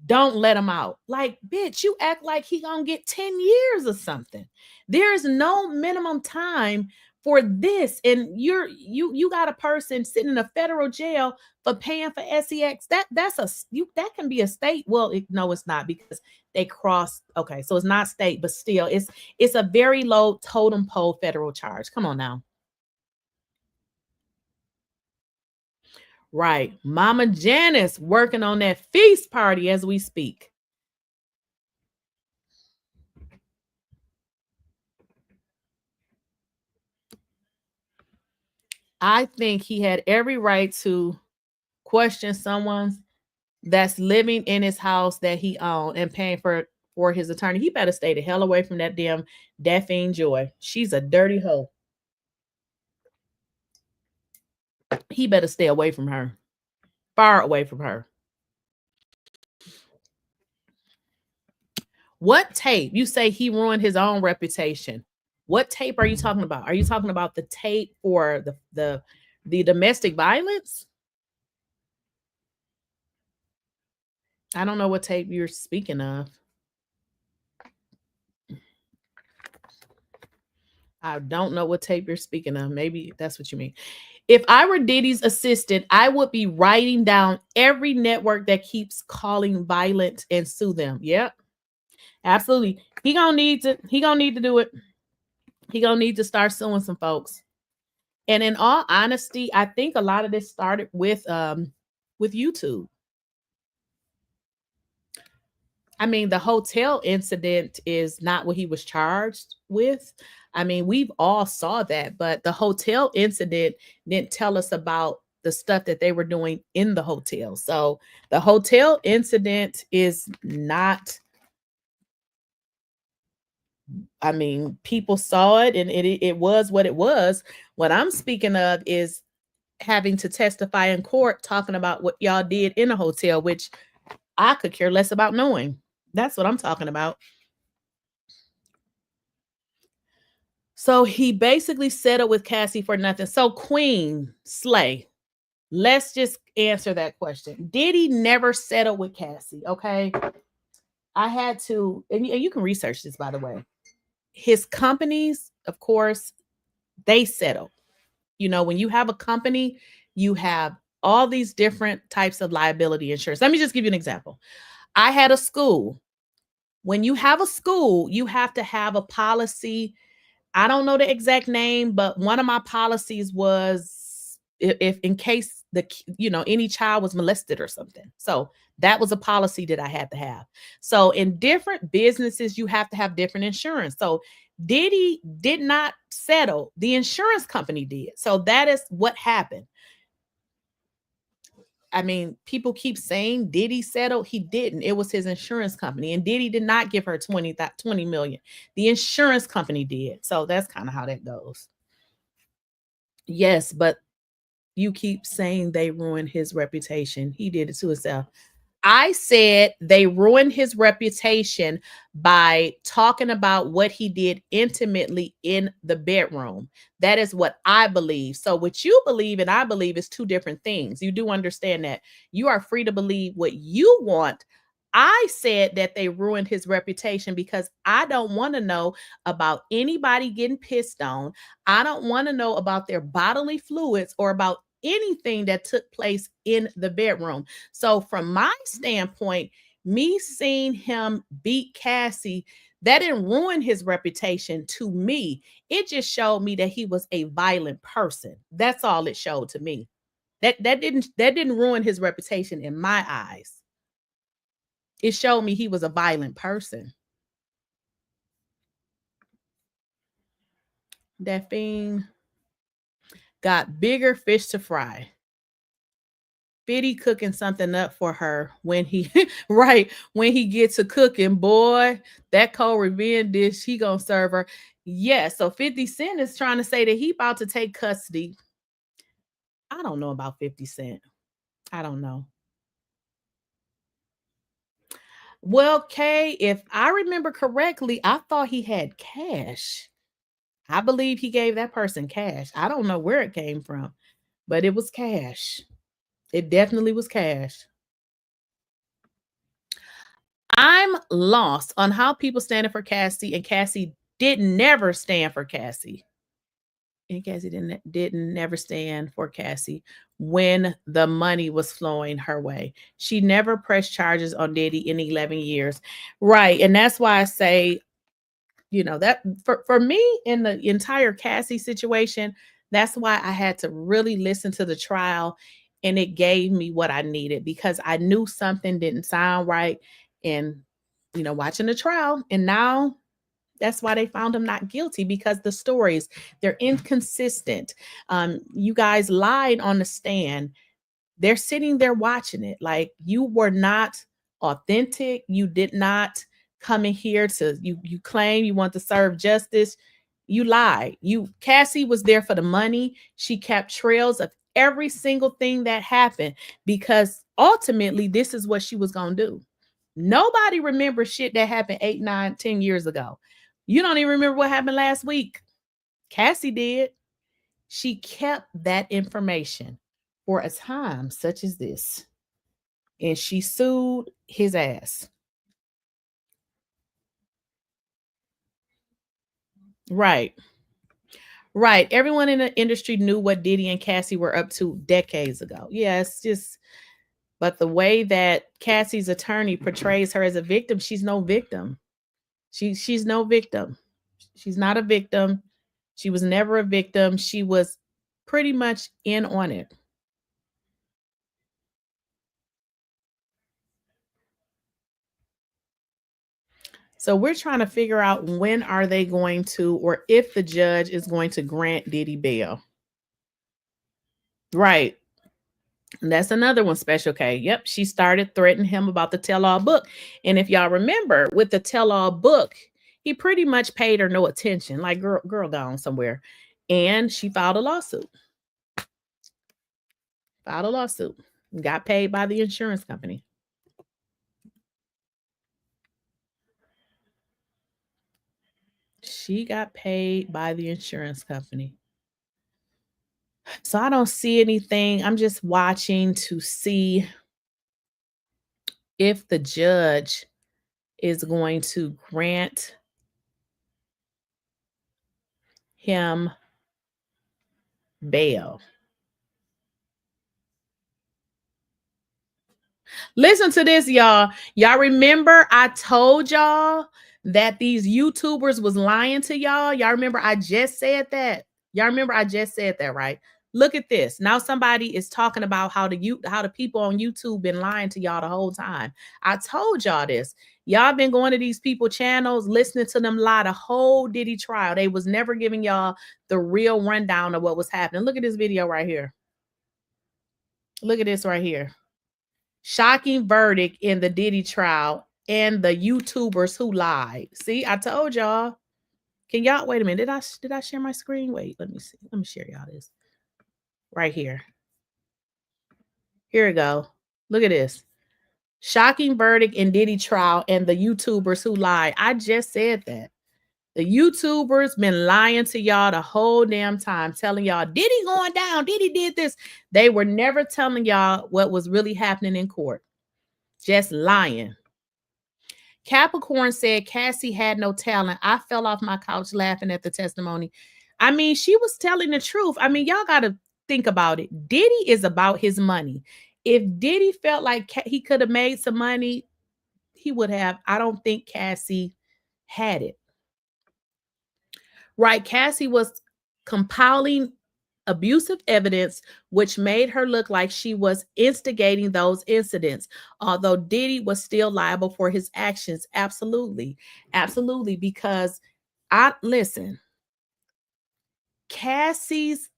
don't let him out. Like, bitch, you act like he gonna get 10 years or something. There is no minimum time for this. And you got a person sitting in a federal jail for paying for sex. That can be a state. Well, no, it's not, because they crossed. Okay, so it's not state, but still, it's a very low totem pole federal charge. Come on now. Right. Mama Janice working on that feast party as we speak. I think he had every right to question someone that's living in his house that he owned and paying for his attorney. He better stay the hell away from that damn Joy. She's a dirty hoe. he better stay away from her, far away from her. What tape? You say he ruined his own reputation. What tape are you talking about? Are you talking about the tape for the domestic violence? I don't know what tape you're speaking of. I don't know what tape you're speaking of. Maybe that's what you mean. If I were Diddy's assistant, I would be writing down every network that keeps calling violent and sue them. Yep. Absolutely. He gonna need to do it. He gonna need to start suing some folks. And in all honesty, I think a lot of this started with YouTube. I mean, the hotel incident is not what he was charged with. I mean, we've all saw that, but the hotel incident didn't tell us about the stuff that they were doing in the hotel. So the hotel incident is not, I mean, people saw it and it was what it was. What I'm speaking of is having to testify in court talking about what y'all did in a hotel, which I could care less about knowing. That's what I'm talking about. So he basically settled with Cassie for nothing. So Queen Slay, let's just answer that question. Diddy never settled with Cassie, okay? I had to, and you can research this, by the way. His companies, of course, they settle. You know, when you have a company, you have all these different types of liability insurance. Let me just give you an example. I had a school. When you have a school, you have to have a policy. I don't know the exact name, but one of my policies was if in case any child was molested or something. So that was a policy that I had to have. So in different businesses, you have to have different insurance. So Diddy did not settle. The insurance company did. So that is what happened. I mean, people keep saying Diddy settled. He didn't. It was his insurance company. And Diddy did not give her 20 million. The insurance company did. So that's kind of how that goes. Yes, but you keep saying they ruined his reputation. He did it to himself. I said they ruined his reputation by talking about what he did intimately in the bedroom. That is what I believe. So what you believe and I believe is two different things. You do understand that. You are free to believe what you want. I said that they ruined his reputation because I don't want to know about anybody getting pissed on. I don't want to know about their bodily fluids or about anything that took place in the bedroom. So from my standpoint, me seeing him beat Cassie, that didn't ruin his reputation to me. It just showed me that he was a violent person. That's all it showed to me. That didn't ruin his reputation in my eyes. It showed me he was a violent person. That thing got bigger fish to fry. Diddy cooking something up for her when he when he gets to cooking, boy, that cold revenge dish he gonna serve her. Yeah, so 50 Cent is trying to say that he about to take custody. I don't know about 50 Cent. I don't know. Well, Kay, if I remember correctly, I thought he had cash. I believe he gave that person cash. I don't know where it came from, but it was cash. It definitely was cash. I'm lost on how people stand for Cassie, and Cassie didn't never stand for Cassie. And Cassie didn't never stand for Cassie when the money was flowing her way. She never pressed charges on Diddy in 11 years. Right. And that's why I say, that for me in the entire Cassie situation, that's why I had to really listen to the trial, and it gave me what I needed because I knew something didn't sound right. And, watching the trial, and now that's why they found him not guilty, because the stories, they're inconsistent. You guys lied on the stand. They're sitting there watching it. Like, you were not authentic. You did not come in here to, you claim you want to serve justice. You lied. Cassie was there for the money. She kept trails of every single thing that happened, because ultimately this is what she was going to do. Nobody remembers shit that happened 8, 9, 10 years ago. You don't even remember what happened last week. Cassie did. She kept that information for a time such as this. And she sued his ass. Right. Right. Everyone in the industry knew what Diddy and Cassie were up to decades ago. Yeah, it's just, but the way that Cassie's attorney portrays her as a victim, she's no victim. She's no victim. She's not a victim. She was never a victim. She was pretty much in on it. So we're trying to figure out when are they going to, or if the judge is going to grant Diddy bail. Right. And that's another one, Special K. Yep, she started threatening him about the tell-all book. And if y'all remember, with the tell-all book, he pretty much paid her no attention, like girl down somewhere. And she filed a lawsuit. Got paid by the insurance company. She got paid by the insurance company. So I don't see anything. I'm just watching to see if the judge is going to grant him bail. Listen to this, y'all. Y'all remember I told y'all that these YouTubers was lying to y'all? Y'all remember I just said that? Y'all remember I just said that, right? Look at this. Now somebody is talking about how the people on YouTube been lying to y'all the whole time. I told y'all this. Y'all been going to these people channels, listening to them lie the whole Diddy trial. They was never giving y'all the real rundown of what was happening. Look at this video right here. Look at this right here. Shocking verdict in the Diddy trial and the YouTubers who lied. See, I told y'all. Can y'all wait a minute? Did I share my screen? Wait, let me see. Let me share y'all this. Right here. Here we go. Look at this. Shocking verdict in Diddy trial and the YouTubers who lied. I just said that. The YouTubers been lying to y'all the whole damn time, telling y'all Diddy going down, Diddy did this. They were never telling y'all what was really happening in court. Just lying. Capricorn said Cassie had no talent. I fell off my couch laughing at the testimony. I mean, she was telling the truth. I mean, y'all got to think about it. Diddy is about his money. If Diddy felt like he could have made some money, he would have. I don't think Cassie had it. Right, Cassie was compiling abusive evidence, which made her look like she was instigating those incidents, although Diddy was still liable for his actions. Absolutely. Absolutely. Because listen, Cassie's,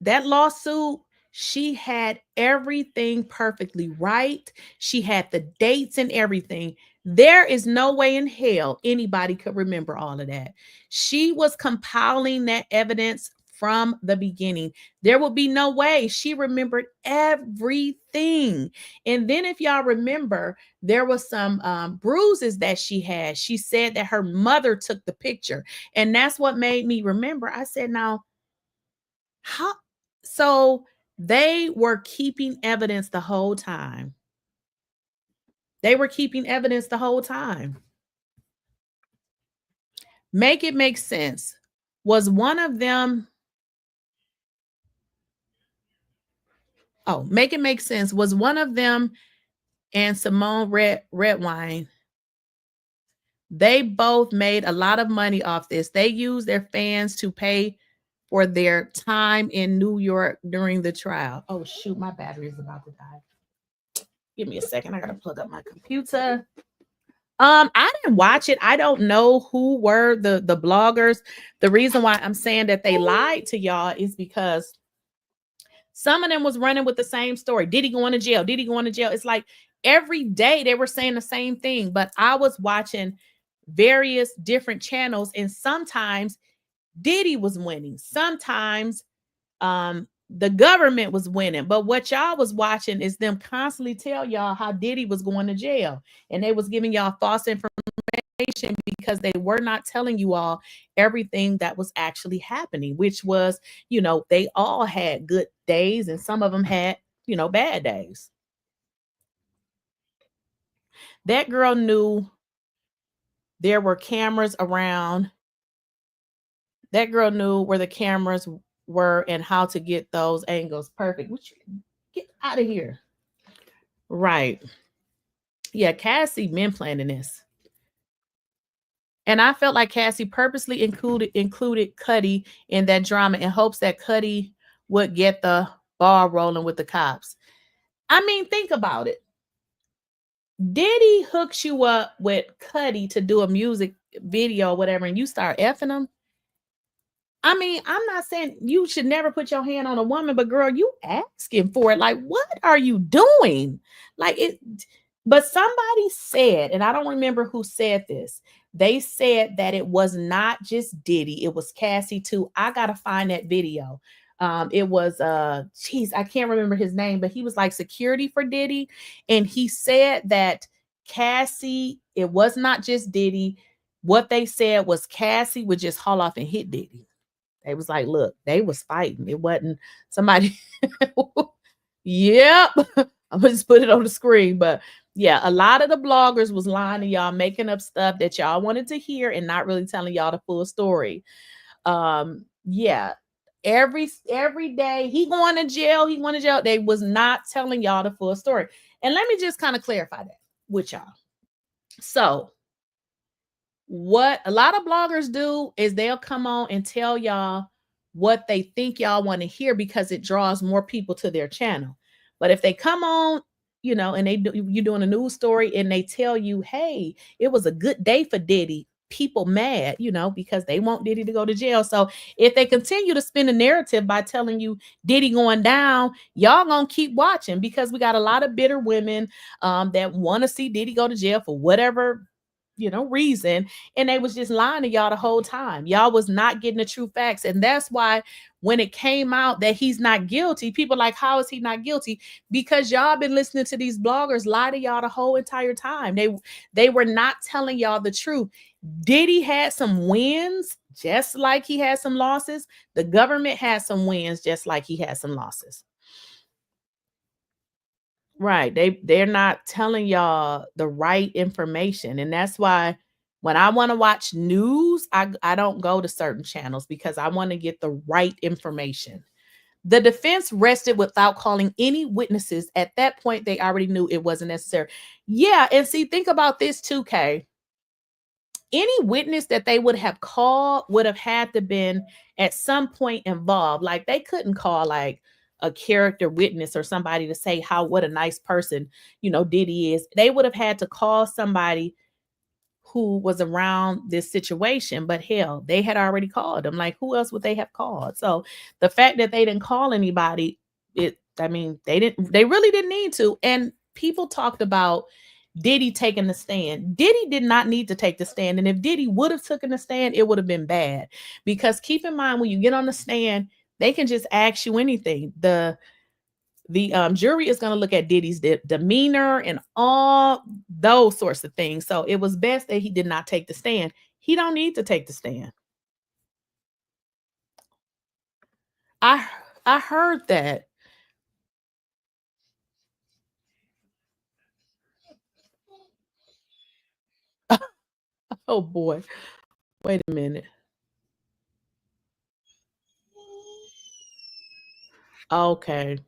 that lawsuit, she had everything perfectly right. She had the dates and everything. There is no way in hell anybody could remember all of that. She was compiling that evidence from the beginning. There will be no way. She remembered everything. And then if y'all remember, there was some bruises that she had. She said that her mother took the picture. And that's what made me remember. I said, now, how? So they were keeping evidence the whole time. They were keeping evidence the whole time. Make it make sense. Was one of them... Oh, make it make sense. Was one of them and Simone Redwine, they both made a lot of money off this. They used their fans to pay for their time in New York during the trial. Oh, shoot, my battery is about to die. Give me a second. I got to plug up my computer. I didn't watch it. I don't know who were the bloggers. The reason why I'm saying that they lied to y'all is because some of them was running with the same story. Diddy going to jail? Diddy going to jail? It's like every day they were saying the same thing, but I was watching various different channels, and sometimes Diddy was winning. Sometimes the government was winning. But what y'all was watching is them constantly tell y'all how Diddy was going to jail. And they was giving y'all false information because they were not telling you all everything that was actually happening, which was, you know, they all had good days and some of them had, you know, bad days. That girl knew there were cameras around. That girl knew where the cameras were and how to get those angles perfect. Get out of here. Right. Yeah, Cassie been planning this. And I felt like Cassie purposely included 𝐷𝐸 in that drama in hopes that 𝐷𝐸 would get the ball rolling with the cops. I mean, think about it. Diddy hooks you up with 𝐷𝐸 to do a music video or whatever, and you start effing him. I mean, I'm not saying you should never put your hand on a woman, but girl, you asking for it. Like, what are you doing? Like it, but somebody said, and I don't remember who said this. They said that it was not just Diddy, it was Cassie too. I gotta find that video. It was I can't remember his name, but he was like security for Diddy, and he said that Cassie, it was not just Diddy. What they said was Cassie would just haul off and hit Diddy. They was like, look, they was fighting. It wasn't somebody. Yep. I'm gonna just put it on the screen. But yeah, a lot of the bloggers was lying to y'all, making up stuff that y'all wanted to hear and not really telling y'all the full story. Yeah. Every day he going to jail, They was not telling y'all the full story. And let me just kind of clarify that with y'all. So what a lot of bloggers do is they'll come on and tell y'all what they think y'all want to hear because it draws more people to their channel. But if they come on, you know, and you're doing a news story and they tell you, hey, it was a good day for Diddy, people mad, you know, because they want Diddy to go to jail. So if they continue to spin a narrative by telling you Diddy going down, y'all gonna keep watching because we got a lot of bitter women that want to see Diddy go to jail for whatever, you know, reason. And they was just lying to y'all the whole time. Y'all was not getting the true facts. And that's why when it came out that he's not guilty, people like, how is he not guilty? Because y'all been listening to these bloggers lie to y'all the whole entire time. They were not telling y'all the truth. Diddy had some wins just like he had some losses. The government had some wins just like he had some losses. Right. They're not telling y'all the right information. And that's why when I want to watch news, I don't go to certain channels because I want to get the right information. The defense rested without calling any witnesses. At that point, they already knew it wasn't necessary. Yeah. And see, think about this too, Kay. Any witness that they would have called would have had to been at some point involved. Like they couldn't call like a character witness or somebody to say what a nice person, you know, Diddy is. They would have had to call somebody who was around this situation, but hell, they had already called them. Like who else would they have called? So the fact that they didn't call anybody, they really didn't need to. And people talked about Diddy taking the stand. Diddy did not need to take the stand. And if Diddy would have taken the stand, it would have been bad. Because keep in mind, when you get on the stand, they can just ask you anything. The jury is going to look at Diddy's demeanor and all those sorts of things. So it was best that he did not take the stand. He don't need to take the stand. I heard that. Oh boy. Wait a minute. Okay.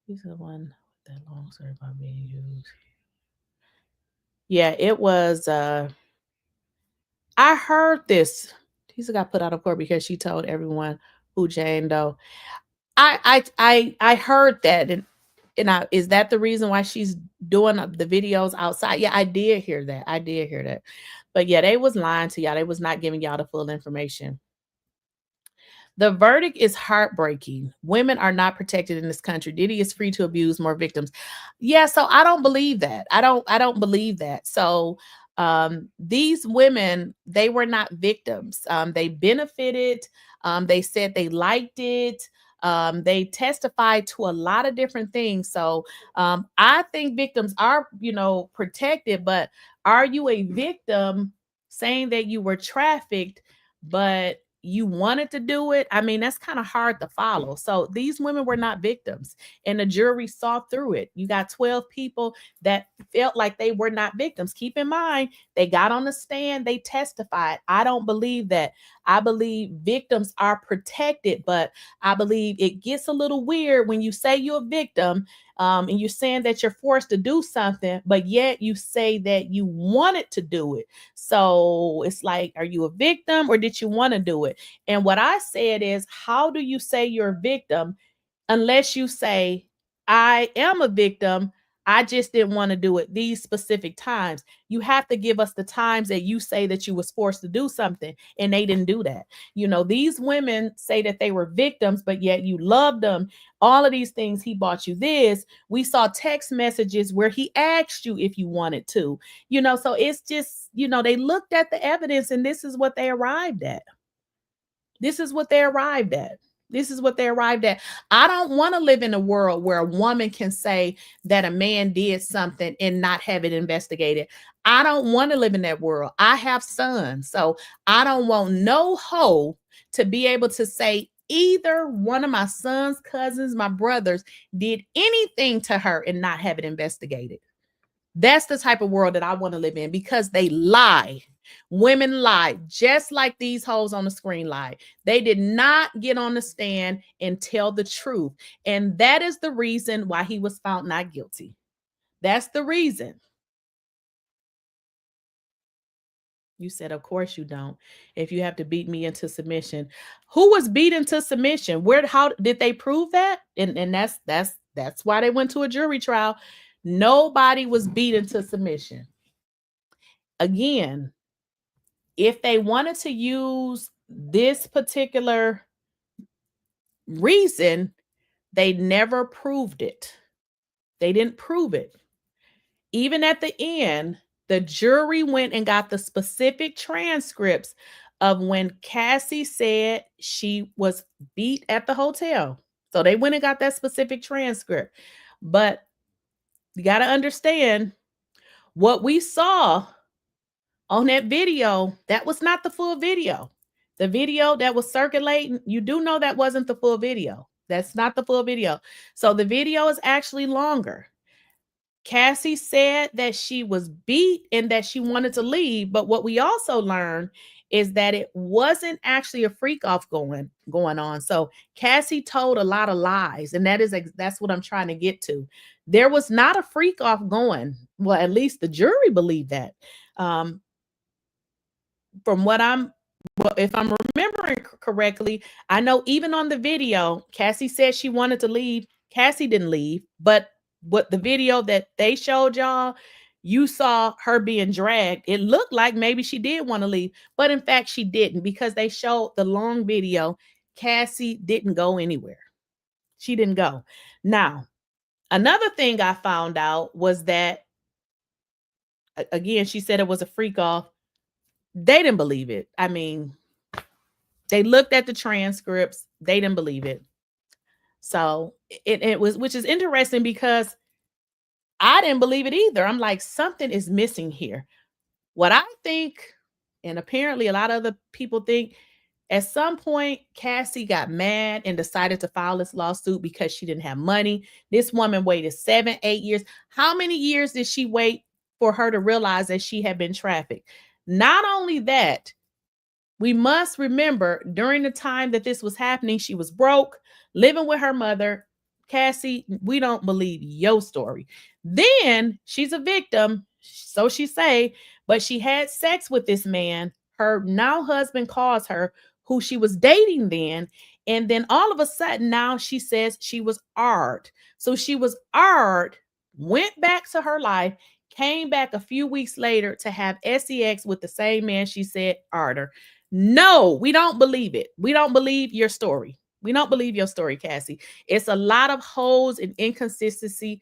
He's the one that long story about being used. Yeah, it was I heard this. He's got put out of court because she told everyone who Jane Doe. I heard that, and is that the reason why she's doing the videos outside? Yeah, I did hear that. But yeah, they was lying to y'all. They was not giving y'all the full information. The verdict is heartbreaking. Women are not protected in this country. Diddy is free to abuse more victims. Yeah, so I don't believe that. I don't believe that. So these women, they were not victims. They benefited. They said they liked it. They testified to a lot of different things. So I think victims are, protected, but are you a victim saying that you were trafficked, but you wanted to do it? I mean, that's kind of hard to follow. So these women were not victims, and the jury saw through it. You got 12 people that felt like they were not victims. Keep in mind, they got on the stand, they testified. I don't believe that. I believe victims are protected, but I believe it gets a little weird when you say you're a victim, and you're saying that you're forced to do something, but yet you say that you wanted to do it. So it's like, are you a victim or did you want to do it? And what I said is, how do you say you're a victim unless you say, I am a victim, I just didn't want to do it these specific times? You have to give us the times that you say that you was forced to do something, and they didn't do that. These women say that they were victims, but yet you loved them. All of these things, he bought you this. We saw text messages where he asked you if you wanted to, so it's just, they looked at the evidence, and this is what they arrived at. This is what they arrived at. This is what they arrived at. I don't want to live in a world where a woman can say that a man did something and not have it investigated. I don't want to live in that world. I have sons, so I don't want no hoe to be able to say either one of my sons, cousins, my brothers did anything to her and not have it investigated. That's the type of world that I want to live in, because they lie. Women lie, just like these hoes on the screen lie. They did not get on the stand and tell the truth. And that is the reason why he was found not guilty. That's the reason. You said, of course you don't. If you have to beat me into submission. Who was beat into submission? How did they prove that? And that's why they went to a jury trial. Nobody was beat into submission. Again, if they wanted to use this particular reason, they never proved it. They didn't prove it. Even at the end, the jury went and got the specific transcripts of when Cassie said she was beat at the hotel. So they went and got that specific transcript. But you got to understand, what we saw on that video, that was not the full video. The video that was circulating, you do know that wasn't the full video. That's not the full video. So the video is actually longer. Cassie said that she was beat and that she wanted to leave. But what we also learned is that it wasn't actually a freak off going on. So Cassie told a lot of lies, and that's what I'm trying to get to. There was not a freak off going. Well, at least the jury believed that. If I'm remembering correctly, I know even on the video, Cassie said she wanted to leave. Cassie didn't leave, but what the video that they showed y'all, you saw her being dragged. It looked like maybe she did want to leave, but in fact she didn't, because they showed the long video. Cassie didn't go anywhere. She didn't go. Now, another thing I found out was that, again, she said it was a freak off. They didn't believe it. I mean, they looked at the transcripts. They didn't believe it. So it was, which is interesting, because I didn't believe it either. I'm like, something is missing here. What I think, and apparently a lot of other people think, at some point, Cassie got mad and decided to file this lawsuit because she didn't have money. This woman waited 7, 8 years. How many years did she wait for her to realize that she had been trafficked? Not only that, we must remember, during the time that this was happening, she was broke, living with her mother. Cassie, we don't believe your story. Then she's a victim, so she say, but she had sex with this man. Her now husband calls her, who she was dating then. And then all of a sudden now she says she was ard. So she was ard, went back to her life, came back a few weeks later to have sex with the same man she said ard her. No, we don't believe it. We don't believe your story. We don't believe your story, Cassie. It's a lot of holes and inconsistency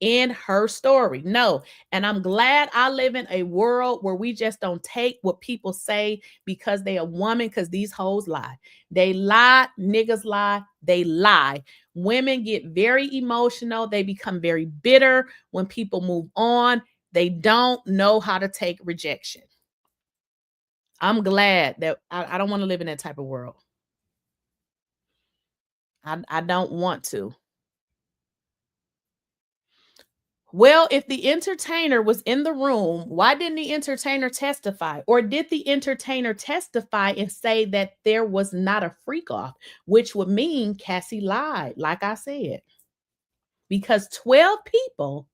in her story. No. And I'm glad I live in a world where we just don't take what people say because they a woman, because these hoes lie. They lie, niggas lie, they lie. Women get very emotional. They become very bitter when people move on. They don't know how to take rejection. I'm glad that I don't want to live in that type of world. I don't want to. Well, if the entertainer was in the room, why didn't the entertainer testify? Or did the entertainer testify and say that there was not a freak off, which would mean Cassie lied, like I said, because 12 people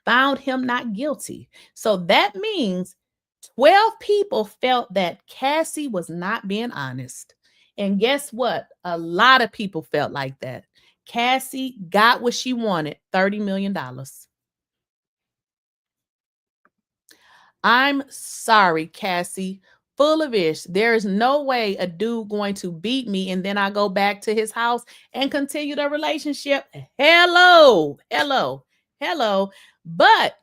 found him not guilty. So that means 12 people felt that Cassie was not being honest. And guess what? A lot of people felt like that. Cassie got what she wanted, $30 million. I'm sorry, Cassie. Full of ish. There is no way a dude going to beat me and then I go back to his house and continue the relationship. Hello. But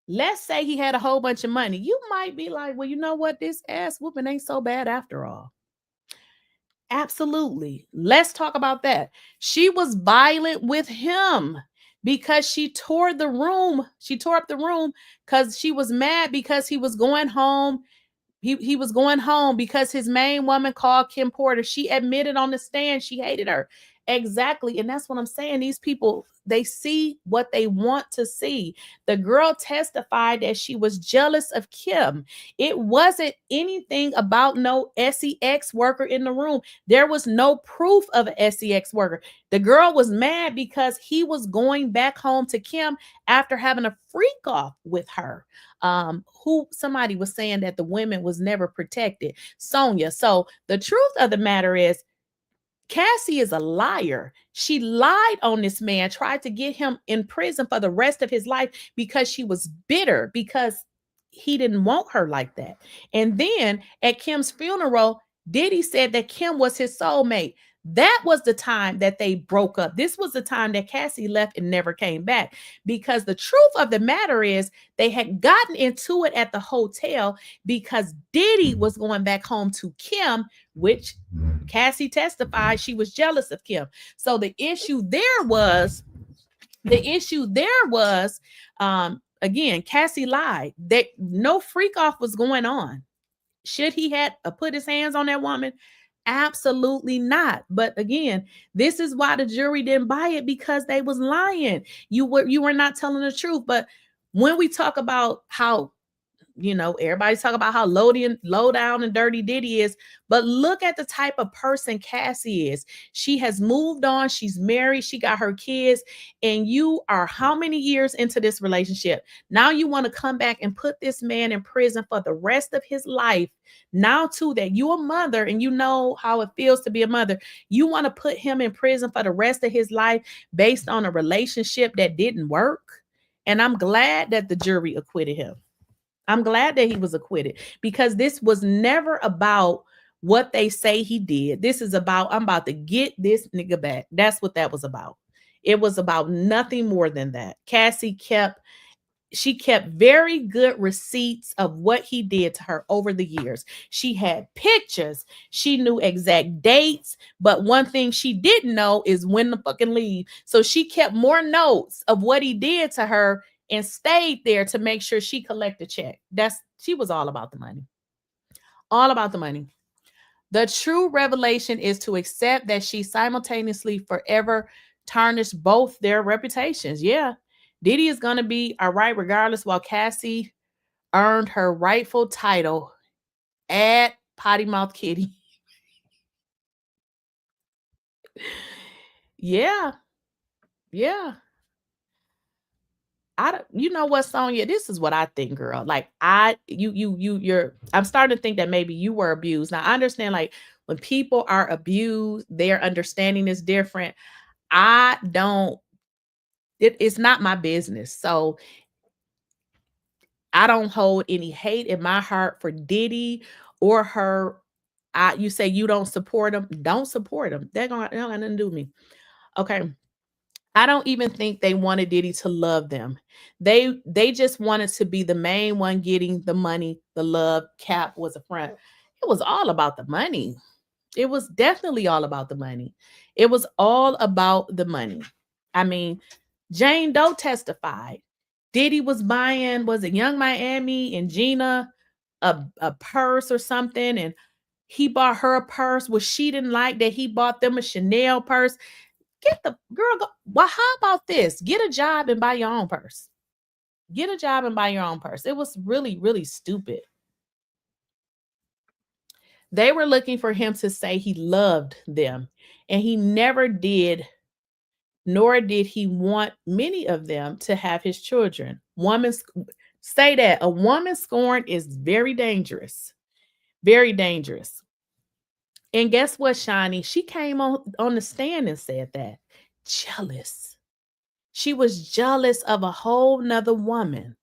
let's say he had a whole bunch of money. You might be like, well, you know what? This ass whooping ain't so bad after all. Absolutely. Let's talk about that. She was violent with him because she tore up the room because she was mad because he was going home. He was going home because his main woman called Kim Porter. She admitted on the stand she hated her. Exactly. And that's what I'm saying. These people, they see what they want to see. The girl testified that she was jealous of Kim. It wasn't anything about no SEX worker in the room. There was no proof of an SEX worker. The girl was mad because he was going back home to Kim after having a freak off with her. Somebody was saying that the women was never protected. Sonia. So the truth of the matter is, Cassie is a liar. She lied on this man, tried to get him in prison for the rest of his life because she was bitter because he didn't want her like that. And then at Kim's funeral, Diddy said that Kim was his soulmate. That was the time that they broke up. This was the time that Cassie left and never came back, because the truth of the matter is they had gotten into it at the hotel because Diddy was going back home to Kim, which Cassie testified she was jealous of Kim. So the issue there was, again, Cassie lied. That no freak off was going on. Should he had put his hands on that woman? Absolutely not. But again, this is why the jury didn't buy it, because they was lying. You were not telling the truth. But when we talk about how, everybody's talking about how low down and dirty Diddy is, but look at the type of person Cassie is. She has moved on. She's married. She got her kids. And you are how many years into this relationship? Now you want to come back and put this man in prison for the rest of his life. Now too, that you're a mother and you know how it feels to be a mother. You want to put him in prison for the rest of his life based on a relationship that didn't work. And I'm glad that the jury acquitted him. I'm glad that he was acquitted, because this was never about what they say he did. This is about, I'm about to get this nigga back. That's what that was about. It was about nothing more than that. Cassie kept very good receipts of what he did to her over the years. She had pictures. She knew exact dates. But one thing she didn't know is when to fucking leave. So she kept more notes of what he did to her and stayed there to make sure she collected a check. She was all about the money. All about the money. The true revelation is to accept that she simultaneously forever tarnished both their reputations. Yeah. Diddy is going to be all right regardless, while Cassie earned her rightful title at Potty Mouth Kitty. Yeah. You know what, Sonia? This is what I think, girl. Like I'm starting to think that maybe you were abused. Now I understand, like, when people are abused, their understanding is different. It's not my business. So I don't hold any hate in my heart for Diddy or her. You say you don't support them. Don't support them. They're going to have nothing to do with me. Okay. I don't even think they wanted Diddy to love them. They just wanted to be the main one getting the money, the love. Cap was a front. It was all about the money. It was definitely all about the money. It was all about the money. I mean, Jane Doe testified. Diddy was buying, was it yungmiami and Gina a purse or something, and he bought her a purse, which she didn't like, that he bought them a Chanel purse. Get the girl, well, how about this? Get a job and buy your own purse. Get a job and buy your own purse. It was really, really stupid. They were looking for him to say he loved them, and he never did, nor did he want many of them to have his children. Say that a woman scorned is very dangerous. Very dangerous. And guess what, Shawnee? She came on the stand and said that. Jealous. She was jealous of a whole nother woman.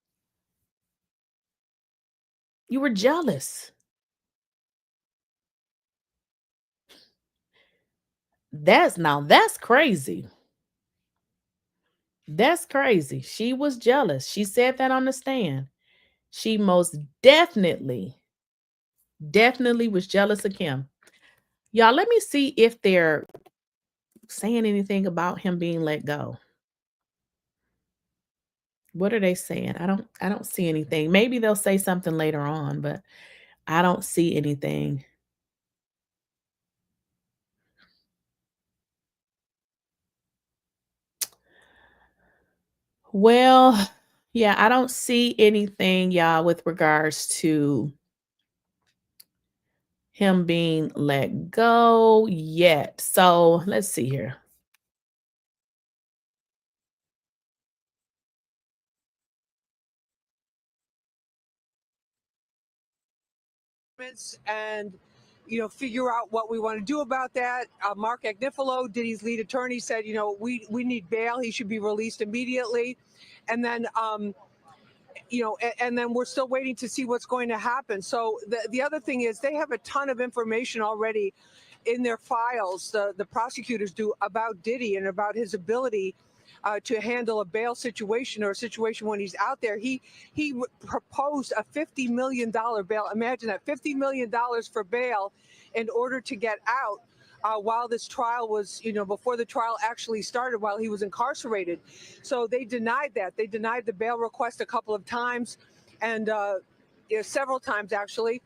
You were jealous. That's crazy. That's crazy. She was jealous. She said that on the stand. She most definitely was jealous of Kim. Y'all, let me see if they're saying anything about him being let go. What are they saying? I don't see anything. Maybe they'll say something later on, but I don't see anything. Well, yeah, I don't see anything, y'all, with regards to him being let go yet. So let's see here. And figure out what we want to do about that. Mark Agnifilo, Diddy's lead attorney, said we need bail. He should be released immediately. And then and then we're still waiting to see what's going to happen. So the other thing is they have a ton of information already in their files, the prosecutors do, about Diddy and about his ability to handle a bail situation or a situation when he's out there. He proposed a $50 million bail. Imagine that, $50 million for bail in order to get out while this trial was, before the trial actually started, while he was incarcerated. So they denied that. They denied the bail request a couple of times, and several times actually.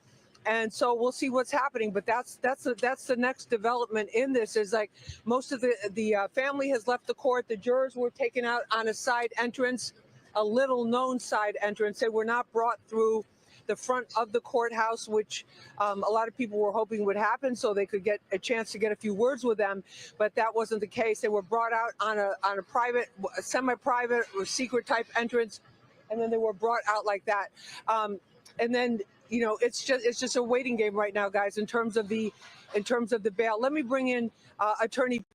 And so we'll see what's happening, but that's the next development in this. Is like most of the family has left the court. The jurors were taken out on a side entrance, a little known side entrance. They were not brought through the front of the courthouse, which a lot of people were hoping would happen, so they could get a chance to get a few words with them. But that wasn't the case. They were brought out on a private, semi-private, or secret type entrance, and then they were brought out like that. And then it's just a waiting game right now, guys, in terms of the bail. Let me bring in attorney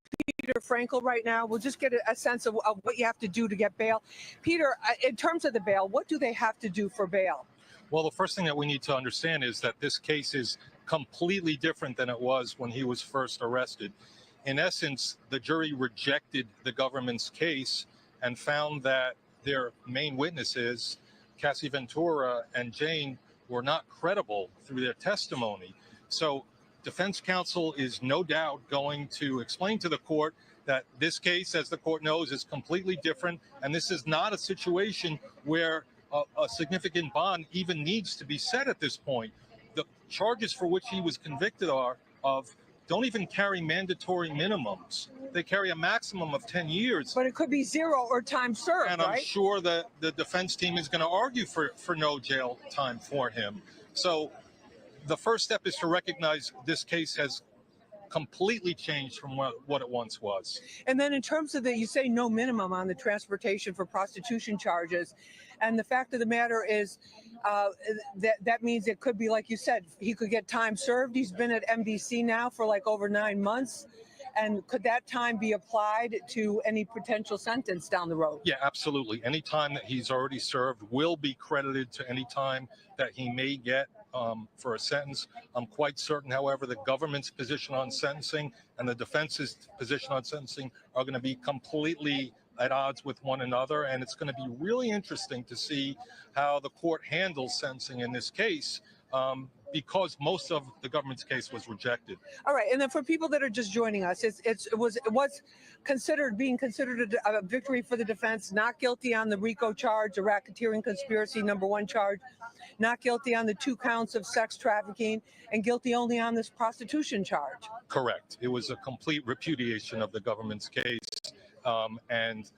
Peter Frankel right now. We'll just get a sense of what you have to do to get bail. Peter, in terms of the bail, what do they have to do for bail? Well, the first thing that we need to understand is that this case is completely different than it was when he was first arrested. In essence, the jury rejected the government's case and found that their main witnesses, cassieventura and Jane, were not credible through their testimony. So defense counsel is no doubt going to explain to the court that this case, as the court knows, is completely different. And this is not a situation where a significant bond even needs to be set at this point. The charges for which he was convicted of don't even carry mandatory minimums. They carry a maximum of 10 years. But it could be 0 or time served, and I'm sure that the defense team is going to argue for no jail time for him. So the first step is to recognize this case has completely changed from what it once was. And then in terms of you say no minimum on the transportation for prostitution charges. And the fact of the matter is that means it could be, like you said, he could get time served. He's been at NBC now for like over 9 months. And could that time be applied to any potential sentence down the road? Yeah, absolutely. Any time that he's already served will be credited to any time that he may get for a sentence. I'm quite certain, however, the government's position on sentencing and the defense's position on sentencing are going to be completely at odds with one another, and it's going to be really interesting to see how the court handles sentencing in this case, because most of the government's case was rejected. All right, and then for people that are just joining us, it was being considered a victory for the defense. Not guilty on the RICO charge, the racketeering conspiracy #1 charge, not guilty on the 2 counts of sex trafficking, and guilty only on this prostitution charge. Correct. It was a complete repudiation of the government's case. And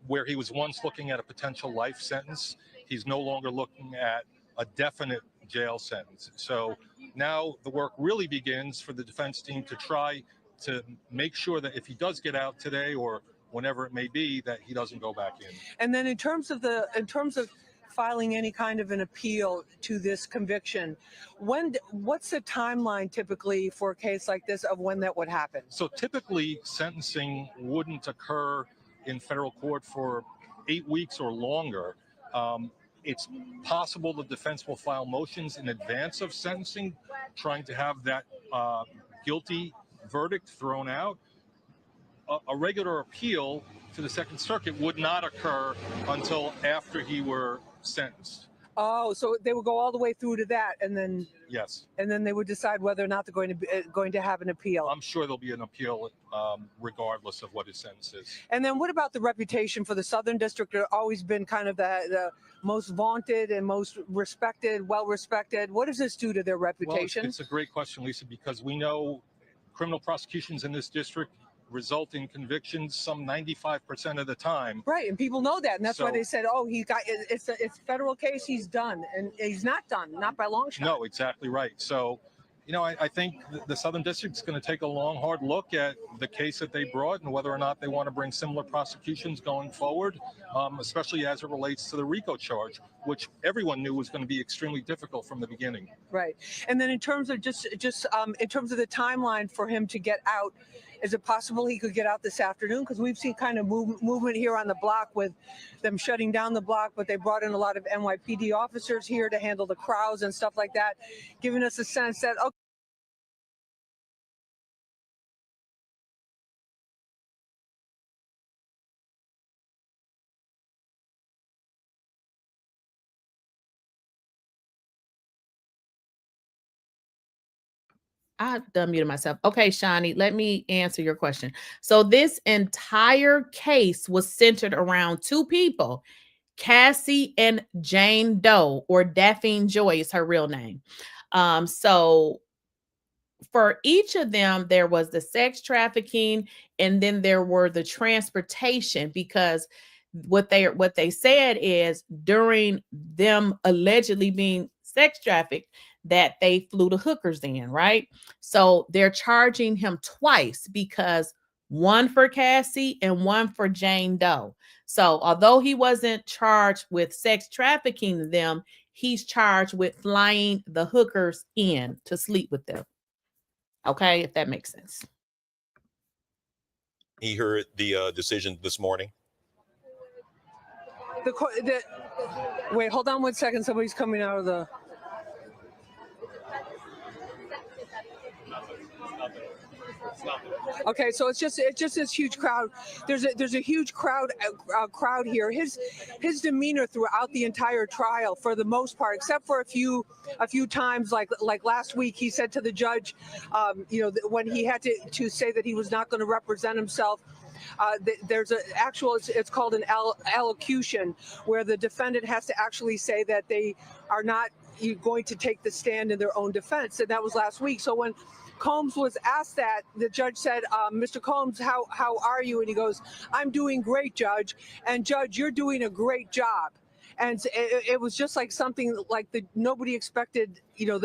where he was once looking at a potential life sentence, he's no longer looking at a definite jail sentence. So now the work really begins for the defense team to try to make sure that if he does get out today or whenever it may be, that he doesn't go back in. And then in terms of filing any kind of an appeal to this conviction, what's the timeline typically for a case like this of when that would happen? So typically sentencing wouldn't occur in federal court for 8 weeks or longer. It's possible the defense will file motions in advance of sentencing, trying to have that guilty verdict thrown out. A regular appeal to the Second Circuit would not occur until after he were sentenced. Oh, so they would go all the way through to that, and then Yes. and then they would decide whether or not they're going to have an appeal. I'm sure there'll be an appeal regardless of what his sentence is. And then what about the reputation for the Southern District? It's always been kind of the most vaunted and most respected, well-respected. What does this do to their Well, reputation? it's a great question, Lisa, because we know criminal prosecutions in this district result in convictions some 95% of the time. Right, and people know that, and that's why So- they said, "Oh, it's a federal case. He's done," and he's not done, not by a long shot. No, exactly right. So, I think the Southern District is going to take a long, hard look at the case that they brought and whether or not they want to bring similar prosecutions going forward, especially as it relates to the RICO charge, which everyone knew was going to be extremely difficult from the beginning. Right, and then in terms of just in terms of the timeline for him to get out, is it possible he could get out this afternoon? Because we've seen kind of movement here on the block with them shutting down the block, but they brought in a lot of NYPD officers here to handle the crowds and stuff like that, giving us a sense that, okay, I done muted myself. Okay, Shawnee, let me answer your question. So this entire case was centered around 2 people, Cassie and Jane Doe, or Daphne Joy is her real name. So for each of them, there was the sex trafficking, and then there were the transportation, because what they said is during them allegedly being sex trafficked, that they flew the hookers in, right? So they're charging him twice, because one for Cassie and one for Jane Doe. So although he wasn't charged with sex trafficking them, he's charged with flying the hookers in to sleep with them. Okay, if that makes sense. He heard the decision this morning. wait, hold on 1 second. Somebody's coming out of the. Okay, so it's just this huge crowd. There's a huge crowd here. His demeanor throughout the entire trial, for the most part, except for a few times, like last week, he said to the judge, when he had to say that he was not going to represent himself. There's it's called an allocution, where the defendant has to actually say that they are not going to take the stand in their own defense, and that was last week. So when Combs was asked that, the judge said, "Mr. Combs, how are you?" And he goes, "I'm doing great, Judge. And Judge, you're doing a great job." And it was just like something like nobody expected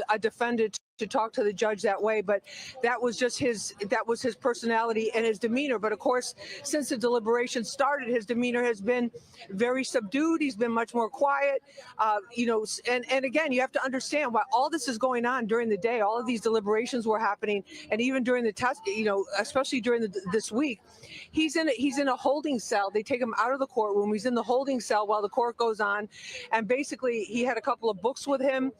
a defendant to talk to the judge that way, but that was his personality and his demeanor. But of course, since the deliberation started, his demeanor has been very subdued. He's been much more quiet. And again, you have to understand why all this is going on during the day. All of these deliberations were happening, and even during the test, especially during this week, he's in a holding cell. They take him out of the courtroom. He's in the holding cell while the court goes on, and basically he had a couple of books with him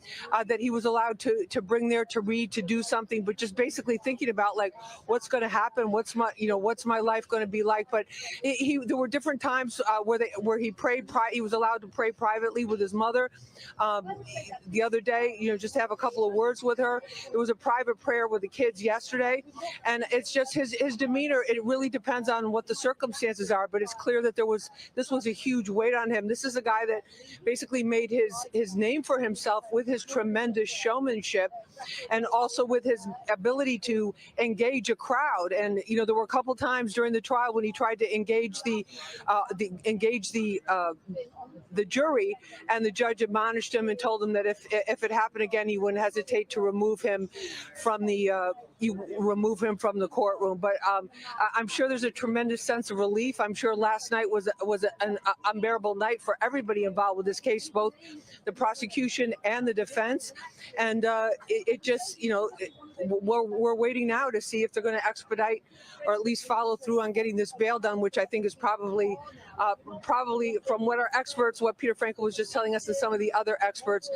that he was allowed to bring there to read, to do something, but just basically thinking about like what's going to happen, what's my life going to be like. But there were different times where he prayed. He was allowed to pray privately with his mother. The other day, just have a couple of words with her. There was a private prayer with the kids yesterday, and it's just his demeanor. It really depends on what the circumstances are, but it's clear that this was a huge weight on him. This is a guy that basically made his name for himself with his tremendous showmanship, and also with his ability to engage a crowd. And there were a couple times during the trial when he tried to engage the jury, and the judge admonished him and told him that if it happened again, he wouldn't hesitate to remove him from the courtroom. But I'm sure there's a tremendous sense of relief. I'm sure last night was an unbearable night for everybody involved with this case, both the prosecution and the defense. And we're waiting now to see if they're going to expedite or at least follow through on getting this bail done, which I think is probably from what our experts, what Peter Frankel was just telling us, and some of the other experts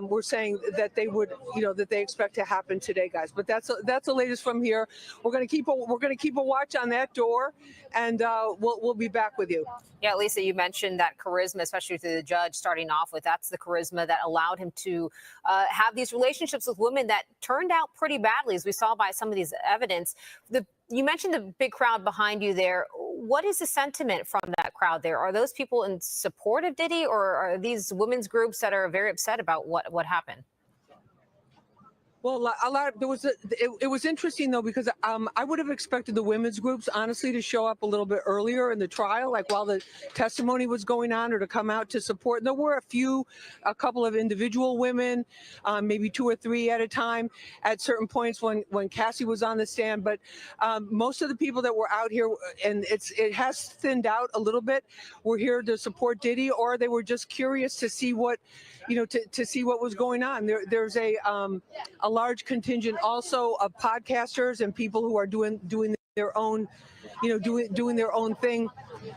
were saying that they would, that they expect to happen today, guys. But that's the latest from here. We're going to keep a watch on that door, and we'll be back with you. Yeah, Lisa, you mentioned that charisma, especially through the judge, starting off with that's the charisma that allowed him to have these relationships with women that turned out pretty badly, as we saw by some of these evidence. You mentioned the big crowd behind you there. What is the sentiment from that crowd there? Are those people in support of Diddy, or are these women's groups that are very upset about what happened? Well, it was interesting, though, because I would have expected the women's groups, honestly, to show up a little bit earlier in the trial, like while the testimony was going on, or to come out to support. And there were a couple of individual women, maybe 2 or 3 at a time at certain points when Cassie was on the stand. But most of the people that were out here, and it has thinned out a little bit, were here to support Diddy, or they were just curious to see what, to see what was going on. There's a large contingent also of podcasters and people who are doing their own, doing their own thing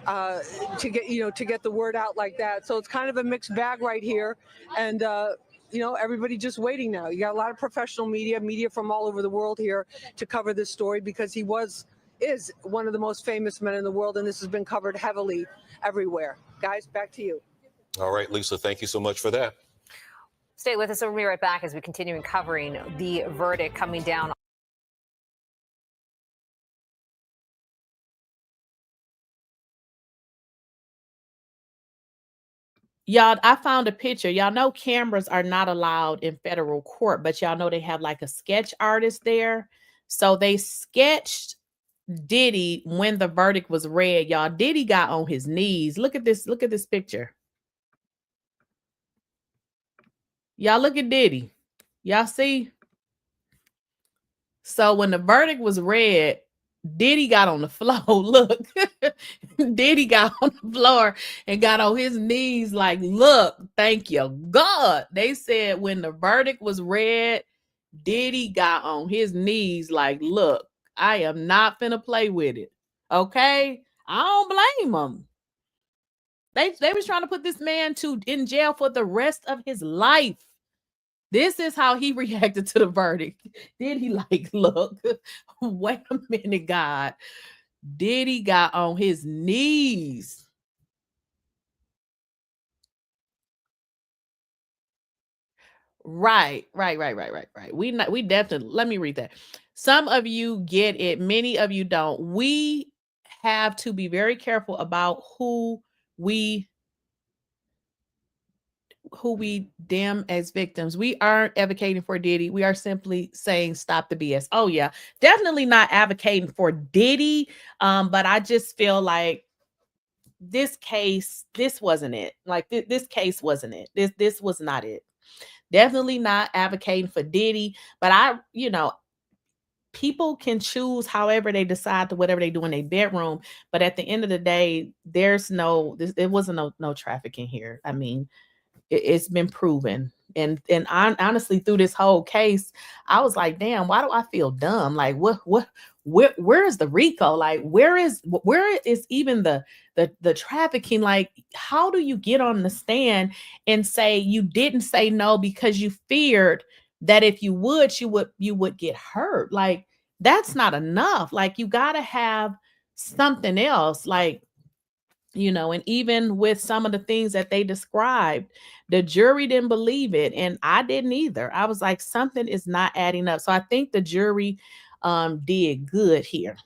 to get the word out like that. So it's kind of a mixed bag right here, and everybody just waiting now. You got a lot of professional media from all over the world here to cover this story, because he is one of the most famous men in the world, and this has been covered heavily everywhere. Guys, back to you. All right, Lisa, thank you so much for that. Stay with us. We'll be right back as we continue covering the verdict coming down. Y'all, I found a picture. Y'all know cameras are not allowed in federal court, but y'all know they have like a sketch artist there. So they sketched Diddy when the verdict was read. Y'all, Diddy got on his knees. Look at this. Look at this picture. Y'all look at Diddy. Y'all see? So when the verdict was read, Diddy got on the floor. Look, Diddy got on the floor and got on his knees like, look, thank you, God. They said when the verdict was read, Diddy got on his knees like, look, I am not finna play with it. Okay? I don't blame them. They was trying to put this man in jail for the rest of his life. This is how he reacted to the verdict. Diddy like, look, wait a minute, God. Diddy got on his knees. Right. We definitely, let me read that. Some of you get it. Many of you don't. We have to be very careful about who we damn as victims. We aren't advocating for Diddy. We are simply saying stop the BS. Oh yeah, definitely not advocating for Diddy. But I just feel like this case, this wasn't it. Like this case wasn't it. This was not it. definitely not advocating for Diddy, but people can choose however they decide to whatever they do in their bedroom. But at the end of the day, there wasn't no trafficking here. I mean, it's been proven. And honestly, through this whole case, I was like, damn, why do I feel dumb? Like, where is the RICO? Like, where is even the trafficking? Like, how do you get on the stand and say you didn't say no because you feared that if you would get hurt? Like, that's not enough. Like, you gotta have something else. Like, and even with some of the things that they described, the jury didn't believe it, and I didn't either. I was like, something is not adding up. So I think the jury did good here.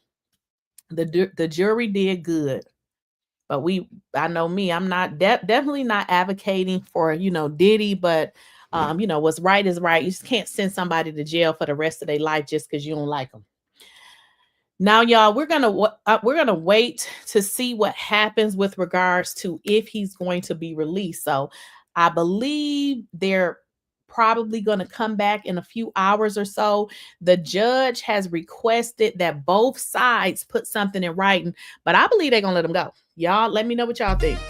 The jury did good. But I know me, I'm not definitely not advocating for, Diddy, but what's right is right. You just can't send somebody to jail for the rest of their life just because you don't like them. Now, y'all, we're gonna wait to see what happens with regards to if he's going to be released. So I believe they're probably going to come back in a few hours or so. The judge has requested that both sides put something in writing, but I believe they're gonna let him go. Y'all, let me know what y'all think.